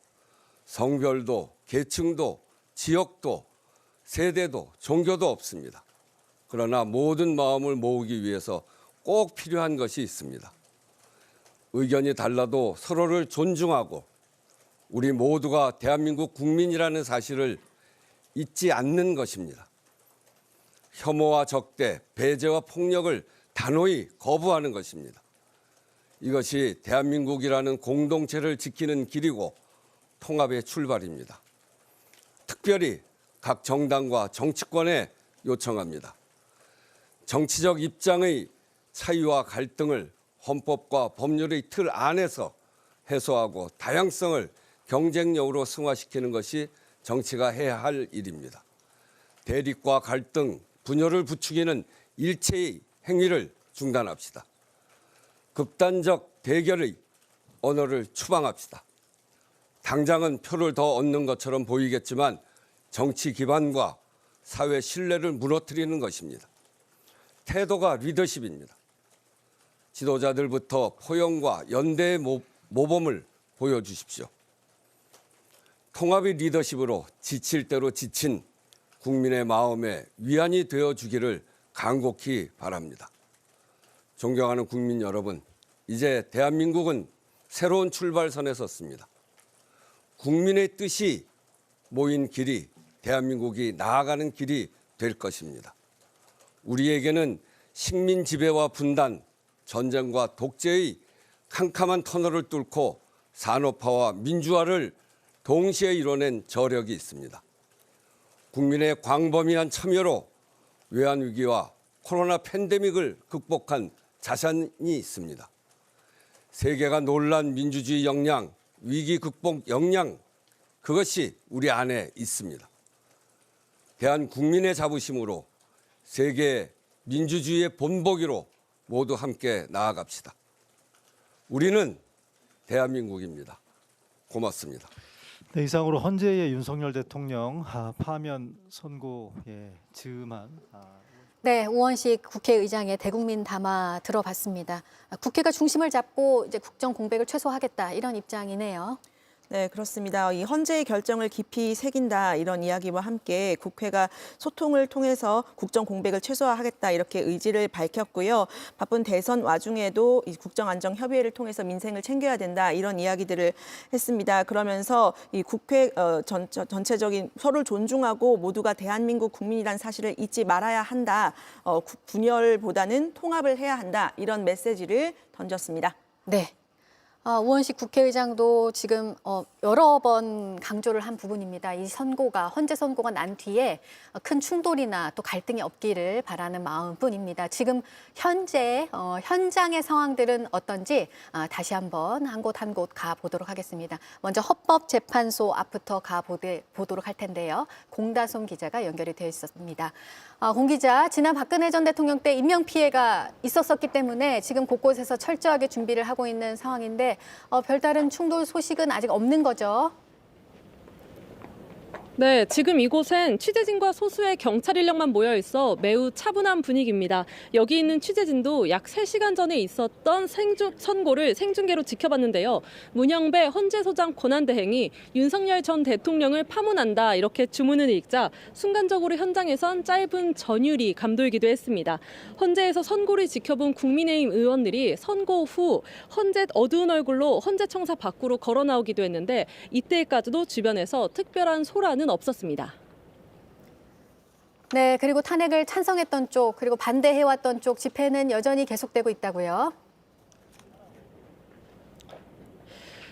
성별도, 계층도, 지역도, 세대도, 종교도 없습니다. 그러나 모든 마음을 모으기 위해서 꼭 필요한 것이 있습니다. 의견이 달라도 서로를 존중하고 우리 모두가 대한민국 국민이라는 사실을 잊지 않는 것입니다. 혐오와 적대, 배제와 폭력을 단호히 거부하는 것입니다. 이것이 대한민국이라는 공동체를 지키는 길이고 통합의 출발입니다. 특별히 각 정당과 정치권에 요청합니다. 정치적 입장의 차이와 갈등을 헌법과 법률의 틀 안에서 해소하고 다양성을 경쟁력으로 승화시키는 것이 정치가 해야 할 일입니다. 대립과 갈등, 분열을 부추기는 일체의 행위를 중단합시다. 극단적 대결의 언어를 추방합시다. 당장은 표를 더 얻는 것처럼 보이겠지만 정치 기반과 사회 신뢰를 무너뜨리는 것입니다. 태도가 리더십입니다. 지도자들부터 포용과 연대의 모범을 보여주십시오. 통합의 리더십으로 지칠 대로 지친 국민의 마음에 위안이 되어주기를 간곡히 바랍니다. 존경하는 국민 여러분, 이제 대한민국은 새로운 출발선에 섰습니다. 국민의 뜻이 모인 길이 대한민국이 나아가는 길이 될 것입니다. 우리에게는 식민 지배와 분단, 전쟁과 독재의 캄캄한 터널을 뚫고 산업화와 민주화를 동시에 이뤄낸 저력이 있습니다. 국민의 광범위한 참여로 외환위기와 코로나 팬데믹을 극복한 자산이 있습니다. 세계가 놀란 민주주의 역량, 위기 극복 역량, 그것이 우리 안에 있습니다. 대한 국민의 자부심으로 세계 민주주의의 본보기로 모두 함께 나아갑시다. 우리는 대한민국입니다. 고맙습니다. 네, 이상으로 헌재의 윤석열 대통령 파면 선고에 즈음한 네, 우원식 국회의장의 대국민 담화 들어봤습니다. 국회가 중심을 잡고 이제 국정 공백을 최소화하겠다 이런 입장이네요. 네, 그렇습니다. 이 헌재의 결정을 깊이 새긴다 이런 이야기와 함께 국회가 소통을 통해서 국정 공백을 최소화하겠다 이렇게 의지를 밝혔고요. 바쁜 대선 와중에도 이 국정안정협의회를 통해서 민생을 챙겨야 된다 이런 이야기들을 했습니다. 그러면서 이 국회 전체적인 서로를 존중하고 모두가 대한민국 국민이라는 사실을 잊지 말아야 한다. 분열보다는 통합을 해야 한다 이런 메시지를 던졌습니다. 네. 우원식 국회의장도 지금 여러 번 강조를 한 부분입니다. 이 헌재 선고가 난 뒤에 큰 충돌이나 또 갈등이 없기를 바라는 마음뿐입니다. 지금 현재 현장의 상황들은 어떤지 다시 한번 한 곳 한 곳 가보도록 하겠습니다. 먼저 헌법재판소 앞부터 가보도록 할 텐데요. 공다솜 기자가 연결이 되어 있었습니다. 공 기자, 지난 박근혜 전 대통령 때 인명피해가 있었기 때문에 지금 곳곳에서 철저하게 준비를 하고 있는 상황인데 별다른 충돌 소식은 아직 없는 거죠? 네, 지금 이곳엔 취재진과 소수의 경찰 인력만 모여 있어 매우 차분한 분위기입니다. 여기 있는 취재진도 약 3시간 전에 있었던 선고를 생중계로 지켜봤는데요. 문영배 헌재소장 권한대행이 윤석열 전 대통령을 파문한다 이렇게 주문을 읽자 순간적으로 현장에선 짧은 전율이 감돌기도 했습니다. 헌재에서 선고를 지켜본 국민의힘 의원들이 선고 후 헌재 어두운 얼굴로 헌재청사 밖으로 걸어 나오기도 했는데 이때까지도 주변에서 특별한 소란은 없었습니다. 네, 그리고 탄핵을 찬성했던 쪽 그리고 반대해왔던 쪽 집회는 여전히 계속되고 있다고요?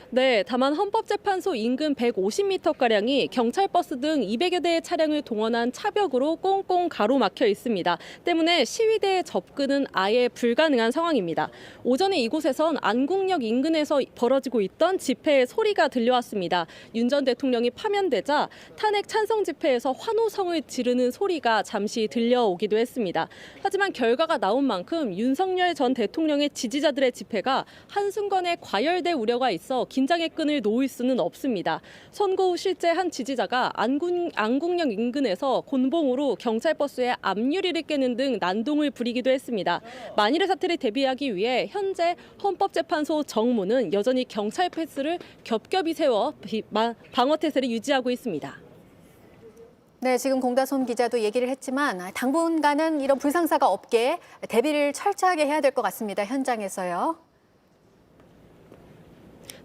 네, 다만 헌법재판소 인근 150m가량이 경찰버스 등 200여 대의 차량을 동원한 차벽으로 꽁꽁 가로막혀 있습니다. 때문에 시위대의 접근은 아예 불가능한 상황입니다. 오전에 이곳에선 안국역 인근에서 벌어지고 있던 집회의 소리가 들려왔습니다. 윤 전 대통령이 파면되자 탄핵 찬성 집회에서 환호성을 지르는 소리가 잠시 들려오기도 했습니다. 하지만 결과가 나온 만큼 윤석열 전 대통령의 지지자들의 집회가 한순간에 과열될 우려가 있어 긴장의 끈을 놓을 수는 없습니다. 선고 후 실제 한 지지자가 안국역 인근에서 곤봉으로 경찰버스의 앞유리를 깨는 등 난동을 부리기도 했습니다. 만일의 사태를 대비하기 위해 현재 헌법재판소 정무는 여전히 경찰 패스를 겹겹이 세워 방어 태세를 유지하고 있습니다. 네, 지금 공다솜 기자도 얘기를 했지만 당분간은 이런 불상사가 없게 대비를 철저하게 해야 될 것 같습니다. 현장에서요.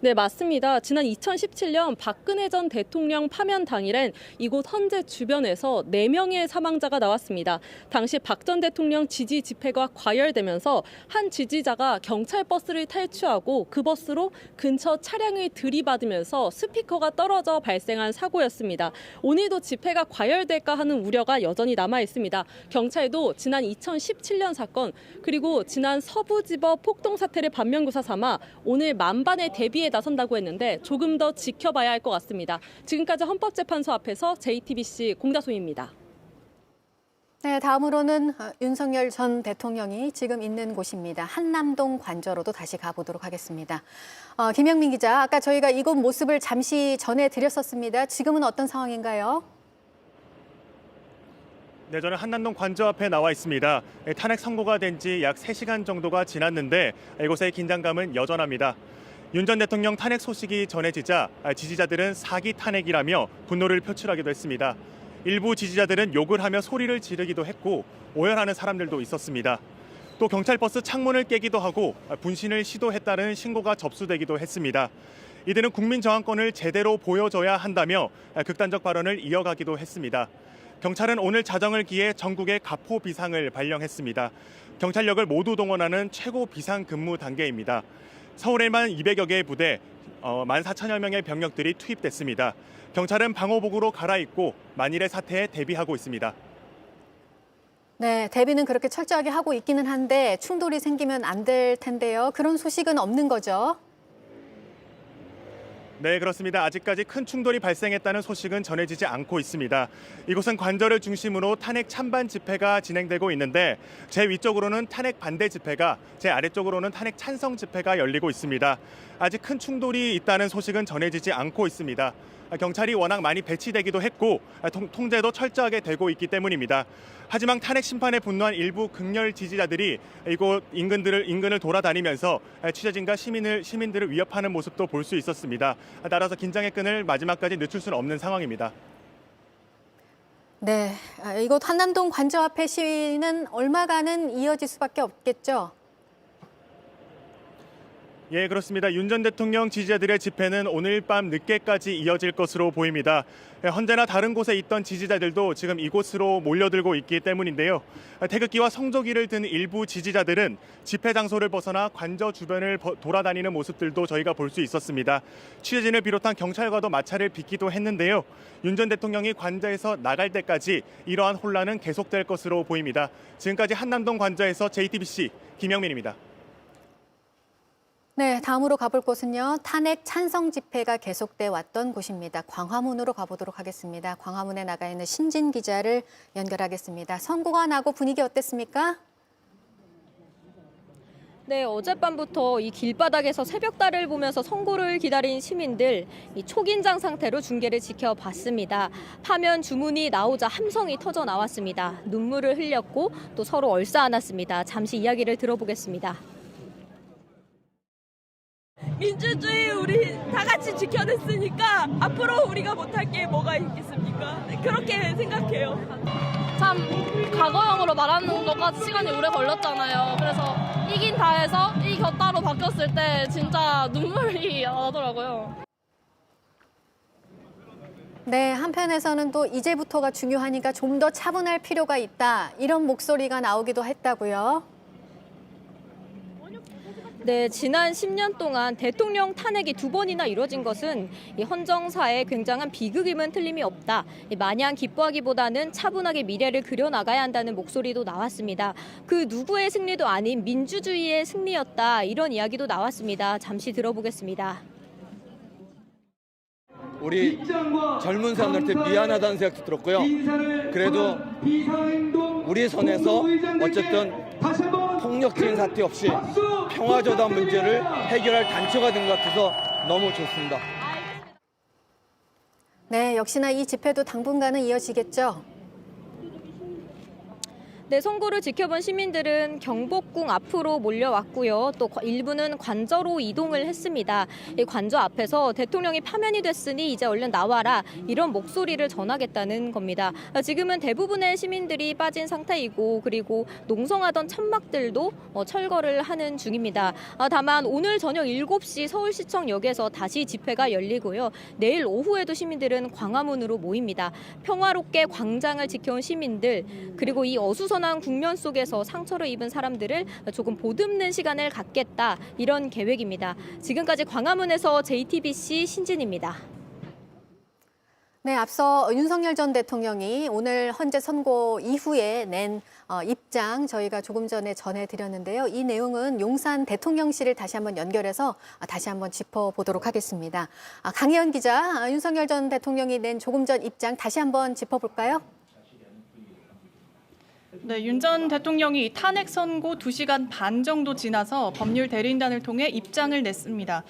네, 맞습니다. 지난 2017년 박근혜 전 대통령 파면 당일엔 이곳 헌재 주변에서 4명의 사망자가 나왔습니다. 당시 박 전 대통령 지지 집회가 과열되면서 한 지지자가 경찰 버스를 탈취하고 그 버스로 근처 차량을 들이받으면서 스피커가 떨어져 발생한 사고였습니다. 오늘도 집회가 과열될까 하는 우려가 여전히 남아 있습니다. 경찰도 지난 2017년 사건 그리고 지난 서부지법 폭동 사태를 반면교사 삼아 오늘 만반의 대비에 나선다고 했는데 조금 더 지켜봐야 할 것 같습니다. 지금까지 헌법재판소 앞에서 JTBC 공다솜입니다. 네, 다음으로는 윤석열 전 대통령이 지금 있는 곳입니다. 한남동 관저로도 다시 가보도록 하겠습니다. 김영민 기자, 아까 저희가 이곳 모습을 잠시 전해드렸었습니다. 지금은 어떤 상황인가요? 네, 저는 한남동 관저 앞에 나와 있습니다. 탄핵 선고가 된 지 약 3시간 정도가 지났는데 이곳의 긴장감은 여전합니다. 윤 전 대통령 탄핵 소식이 전해지자 지지자들은 사기 탄핵이라며 분노를 표출하기도 했습니다. 일부 지지자들은 욕을 하며 소리를 지르기도 했고 오열하는 사람들도 있었습니다. 또 경찰버스 창문을 깨기도 하고 분신을 시도했다는 신고가 접수되기도 했습니다. 이들은 국민 저항권을 제대로 보여줘야 한다며 극단적 발언을 이어가기도 했습니다. 경찰은 오늘 자정을 기해 전국에 가포 비상을 발령했습니다. 경찰력을 모두 동원하는 최고 비상 근무 단계입니다. 서울에만 200여 개의 부대, 14,000여 명의 병력들이 투입됐습니다. 경찰은 방호복으로 갈아입고 만일의 사태에 대비하고 있습니다. 네, 대비는 그렇게 철저하게 하고 있기는 한데 충돌이 생기면 안 될 텐데요. 그런 소식은 없는 거죠? 네, 그렇습니다. 아직까지 큰 충돌이 발생했다는 소식은 전해지지 않고 있습니다. 이곳은 관저를 중심으로 탄핵 찬반 집회가 진행되고 있는데 제 위쪽으로는 탄핵 반대 집회가, 제 아래쪽으로는 탄핵 찬성 집회가 열리고 있습니다. 아직 큰 충돌이 있다는 소식은 전해지지 않고 있습니다. 경찰이 워낙 많이 배치되기도 했고 통제도 철저하게 되고 있기 때문입니다. 하지만 탄핵 심판에 분노한 일부 극렬 지지자들이 이곳 인근을 돌아다니면서 취재진과 시민들을 위협하는 모습도 볼 수 있었습니다. 따라서 긴장의 끈을 마지막까지 늦출 수는 없는 상황입니다. 네, 이곳 한남동 관저 앞의 시위는 얼마간은 이어질 수밖에 없겠죠? 예, 그렇습니다. 윤 전 대통령 지지자들의 집회는 오늘 밤 늦게까지 이어질 것으로 보입니다. 언제나 다른 곳에 있던 지지자들도 지금 이곳으로 몰려들고 있기 때문인데요. 태극기와 성조기를 든 일부 지지자들은 집회 장소를 벗어나 관저 주변을 돌아다니는 모습들도 저희가 볼 수 있었습니다. 취재진을 비롯한 경찰과도 마찰을 빚기도 했는데요. 윤 전 대통령이 관저에서 나갈 때까지 이러한 혼란은 계속될 것으로 보입니다. 지금까지 한남동 관저에서 JTBC 김영민입니다. 네, 다음으로 가볼 곳은요. 탄핵 찬성 집회가 계속돼 왔던 곳입니다. 광화문으로 가보도록 하겠습니다. 광화문에 나가 있는 신진 기자를 연결하겠습니다. 선고가 나고 분위기 어땠습니까? 네, 어젯밤부터 이 길바닥에서 새벽달을 보면서 선고를 기다린 시민들 이 초긴장 상태로 중계를 지켜봤습니다. 파면 주문이 나오자 함성이 터져 나왔습니다. 눈물을 흘렸고 또 서로 얼싸안았습니다. 잠시 이야기를 들어보겠습니다. 민주주의 우리 다 같이 지켜냈으니까 앞으로 우리가 못할 게 뭐가 있겠습니까? 그렇게 생각해요. 참 과거형으로 말하는 것까지 시간이 오래 걸렸잖아요. 그래서 이긴 다해서 이겼다로 바뀌었을 때 진짜 눈물이 나더라고요. 네, 한편에서는 또 이제부터가 중요하니까 좀 더 차분할 필요가 있다. 이런 목소리가 나오기도 했다고요. 네, 지난 10년 동안 대통령 탄핵이 2번이나 이뤄진 것은 이 헌정사에 굉장한 비극임은 틀림이 없다. 마냥 기뻐하기보다는 차분하게 미래를 그려나가야 한다는 목소리도 나왔습니다. 그 누구의 승리도 아닌 민주주의의 승리였다. 이런 이야기도 나왔습니다. 잠시 들어보겠습니다. 우리 젊은 사람들한테 미안하다는 생각도 들었고요. 그래도 우리 선에서 어쨌든 폭력적인 사태 없이 평화조담 문제를 해결할 단초가 된 것 같아서 너무 좋습니다. 네, 역시나 이 집회도 당분간은 이어지겠죠? 네, 선고를 지켜본 시민들은 경복궁 앞으로 몰려왔고요. 또 일부는 관저로 이동을 했습니다. 이 관저 앞에서 대통령이 파면이 됐으니 이제 얼른 나와라, 이런 목소리를 전하겠다는 겁니다. 지금은 대부분의 시민들이 빠진 상태이고 그리고 농성하던 천막들도 철거를 하는 중입니다. 다만 오늘 저녁 7시 서울시청역에서 다시 집회가 열리고요. 내일 오후에도 시민들은 광화문으로 모입니다. 평화롭게 광장을 지켜온 시민들, 그리고 이 어수선한 국면 속에서 상처를 입은 사람들을 조금 보듬는 시간을 갖겠다, 이런 계획입니다. 지금까지 광화문에서 JTBC 신진입니다. 네, 앞서 윤석열 전 대통령이 오늘 헌재 선고 이후에 낸 입장 저희가 조금 전에 전해드렸는데요. 이 내용은 용산 대통령실을 다시 한번 연결해서 다시 한번 짚어보도록 하겠습니다. 강혜연 기자, 윤석열 전 대통령이 낸 조금 전 입장 다시 한번 짚어볼까요? 네, 윤 전 대통령이 탄핵 선고 2시간 반 정도 지나서 법률 대리인단을 통해 입장을 냈습니다.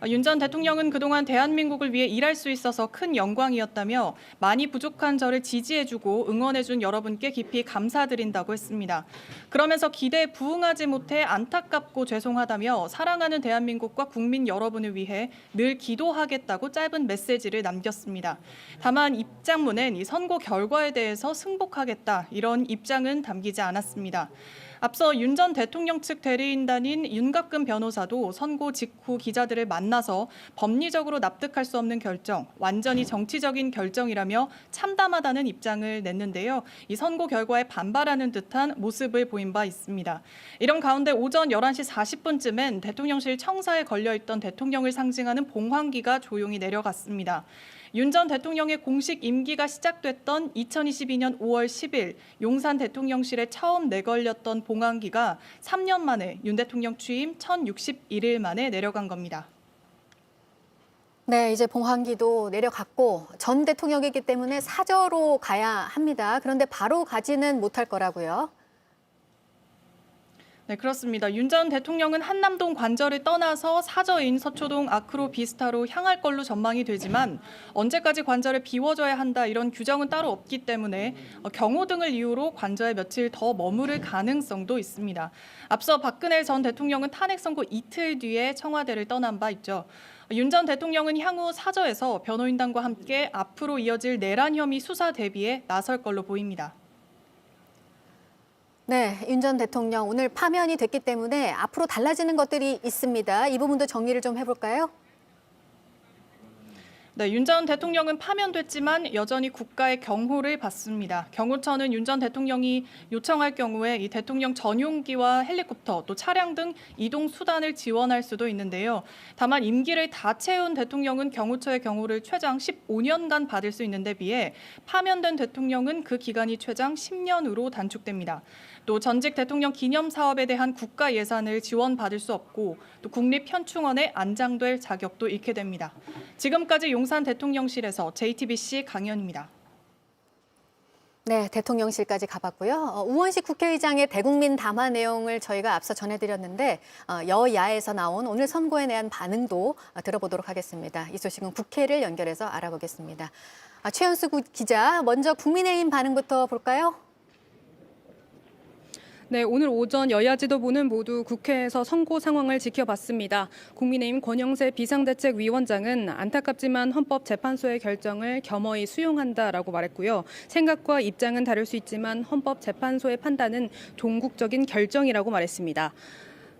윤 전 대통령은 그동안 대한민국을 위해 일할 수 있어서 큰 영광이었다며 많이 부족한 저를 지지해주고 응원해준 여러분께 깊이 감사드린다고 했습니다. 그러면서 기대에 부응하지 못해 안타깝고 죄송하다며 사랑하는 대한민국과 국민 여러분을 위해 늘 기도하겠다고 짧은 메시지를 남겼습니다. 다만 입장문엔 이 선고 결과에 대해서 승복하겠다, 이런 입장은 담기지 않았습니다. 앞서 윤 전 대통령 측 대리인단인 윤갑근 변호사도 선고 직후 기자들을 만나서 법리적으로 납득할 수 없는 결정, 완전히 정치적인 결정이라며 참담하다는 입장을 냈는데요. 이 선고 결과에 반발하는 듯한 모습을 보인 바 있습니다. 이런 가운데 오전 11시 40분쯤엔 대통령실 청사에 걸려있던 대통령을 상징하는 봉황기가 조용히 내려갔습니다. 윤 전 대통령의 공식 임기가 시작됐던 2022년 5월 10일 용산 대통령실에 처음 내걸렸던 봉황기가 3년 만에 윤 대통령 취임 1061일 만에 내려간 겁니다. 네, 이제 봉황기도 내려갔고 전 대통령이기 때문에 사저로 가야 합니다. 그런데 바로 가지는 못할 거라고요. 네, 그렇습니다. 윤 전 대통령은 한남동 관저를 떠나서 사저인 서초동 아크로 비스타로 향할 걸로 전망이 되지만 언제까지 관저를 비워줘야 한다, 이런 규정은 따로 없기 때문에 경호 등을 이유로 관저에 며칠 더 머무를 가능성도 있습니다. 앞서 박근혜 전 대통령은 탄핵 선고 이틀 뒤에 청와대를 떠난 바 있죠. 윤 전 대통령은 향후 사저에서 변호인단과 함께 앞으로 이어질 내란 혐의 수사 대비에 나설 걸로 보입니다. 네, 윤 전 대통령 오늘 파면이 됐기 때문에 앞으로 달라지는 것들이 있습니다. 이 부분도 정리를 좀 해볼까요? 네, 윤 전 대통령은 파면됐지만 여전히 국가의 경호를 받습니다. 경호처는 윤 전 대통령이 요청할 경우에 이 대통령 전용기와 헬리콥터, 또 차량 등 이동 수단을 지원할 수도 있는데요. 다만 임기를 다 채운 대통령은 경호처의 경호를 최장 15년간 받을 수 있는 데 비해 파면된 대통령은 그 기간이 최장 10년으로 단축됩니다. 또 전직 대통령 기념 사업에 대한 국가 예산을 지원받을 수 없고 또 국립현충원에 안장될 자격도 잃게 됩니다. 지금까지 용산 대통령실에서 JTBC 강연입니다. 네, 대통령실까지 가봤고요. 우원식 국회의장의 대국민 담화 내용을 저희가 앞서 전해드렸는데 여야에서 나온 오늘 선고에 대한 반응도 들어보도록 하겠습니다. 이 소식은 국회를 연결해서 알아보겠습니다. 최연수 기자, 먼저 국민의힘 반응부터 볼까요? 네, 오늘 오전 여야 지도부는 모두 국회에서 선고 상황을 지켜봤습니다. 국민의힘 권영세 비상대책위원장은 안타깝지만 헌법재판소의 결정을 겸허히 수용한다라고 말했고요. 생각과 입장은 다를 수 있지만 헌법재판소의 판단은 종국적인 결정이라고 말했습니다.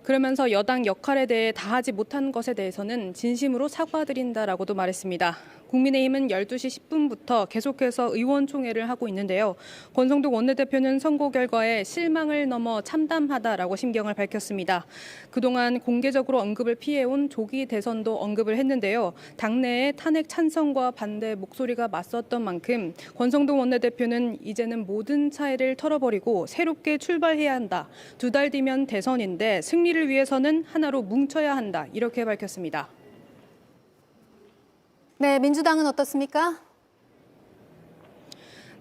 그러면서 여당 역할에 대해 다하지 못한 것에 대해서는 진심으로 사과드린다라고도 말했습니다. 국민의힘은 12시 10분부터 계속해서 의원총회를 하고 있는데요. 권성동 원내대표는 선고 결과에 실망을 넘어 참담하다라고 심경을 밝혔습니다. 그동안 공개적으로 언급을 피해온 조기 대선도 언급을 했는데요. 당내에 탄핵 찬성과 반대 목소리가 맞섰던 만큼 권성동 원내대표는 이제는 모든 차이를 털어버리고 새롭게 출발해야 한다. 2달 뒤면 대선인데 승리를 위해서는 하나로 뭉쳐야 한다. 이렇게 밝혔습니다. 네, 민주당은 어떻습니까?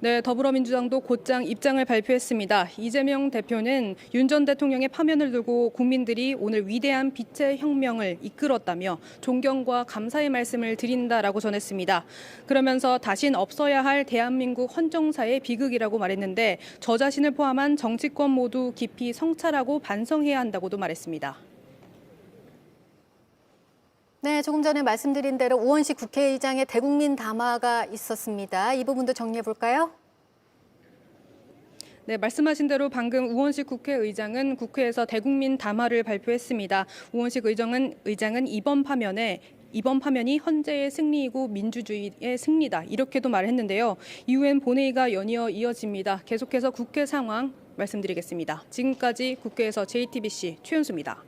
네, 더불어민주당도 곧장 입장을 발표했습니다. 이재명 대표는 윤 전 대통령의 파면을 두고 국민들이 오늘 위대한 빛의 혁명을 이끌었다며 존경과 감사의 말씀을 드린다라고 전했습니다. 그러면서 다신 없어야 할 대한민국 헌정사의 비극이라고 말했는데 저 자신을 포함한 정치권 모두 깊이 성찰하고 반성해야 한다고도 말했습니다. 네, 조금 전에 말씀드린 대로 우원식 국회의장의 대국민 담화가 있었습니다. 이 부분도 정리해 볼까요? 네, 말씀하신 대로 방금 우원식 국회의장은 국회에서 대국민 담화를 발표했습니다. 우원식 의장은 이번 파면이 헌재의 승리이고 민주주의의 승리다 이렇게도 말했는데요. 이후엔 본회의가 연이어 이어집니다. 계속해서 국회 상황 말씀드리겠습니다. 지금까지 국회에서 JTBC 최윤수입니다.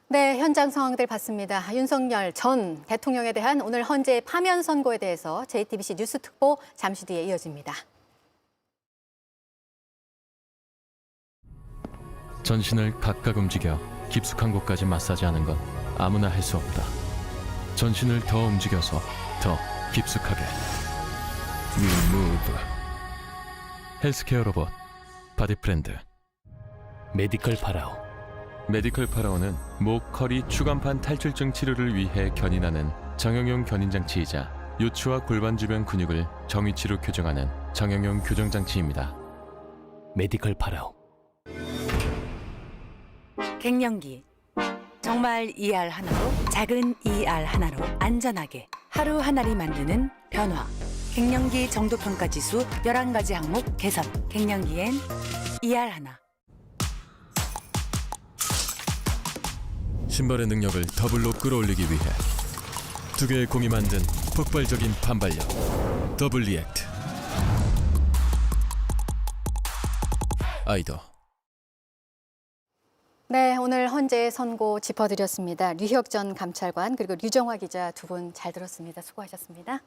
네, 현장 상황들 봤습니다. 윤석열 전 대통령에 대한 오늘 헌재 파면 선고에 대해서 JTBC 뉴스 특보 잠시 뒤에 이어집니다. 전신을 각각 움직여 깊숙한 곳까지 마사지하는 건 아무나 할 수 없다. 전신을 더 움직여서 더 깊숙하게. We Move. 헬스케어 로봇 바디프렌드. 메디컬 파라오. 메디컬 파라오는 목, 허리, 추간판 탈출증 치료를 위해 견인하는 정형용 견인장치이자 요추와 골반 주변 근육을 정위치로 교정하는 정형용 교정장치입니다. 메디컬 파라오. 갱년기. 정말 ER 하나로, 작은 ER 하나로 안전하게 하루 하나를 만드는 변화. 갱년기 정도평가지수 11가지 항목 개선. 갱년기엔 ER 하나. 신발의 능력을 더블로 끌어올리기 위해 두 개의 공이 만든 폭발적인 반발력. 더블 리액트. 아이더. 네, 오늘 헌재 선고 짚어드렸습니다. 류혁 전 감찰관 그리고 류정화 기자 두 분 잘 들었습니다. 수고하셨습니다.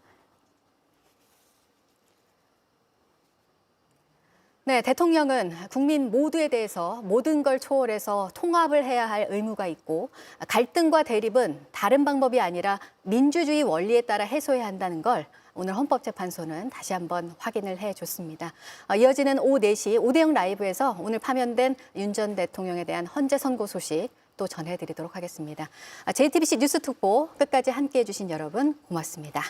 네, 대통령은 국민 모두에 대해서 모든 걸 초월해서 통합을 해야 할 의무가 있고 갈등과 대립은 다른 방법이 아니라 민주주의 원리에 따라 해소해야 한다는 걸 오늘 헌법재판소는 다시 한번 확인을 해줬습니다. 이어지는 오후 4시 오대영 라이브에서 오늘 파면된 윤 전 대통령에 대한 헌재 선고 소식 또 전해드리도록 하겠습니다. JTBC 뉴스 특보 끝까지 함께해 주신 여러분 고맙습니다.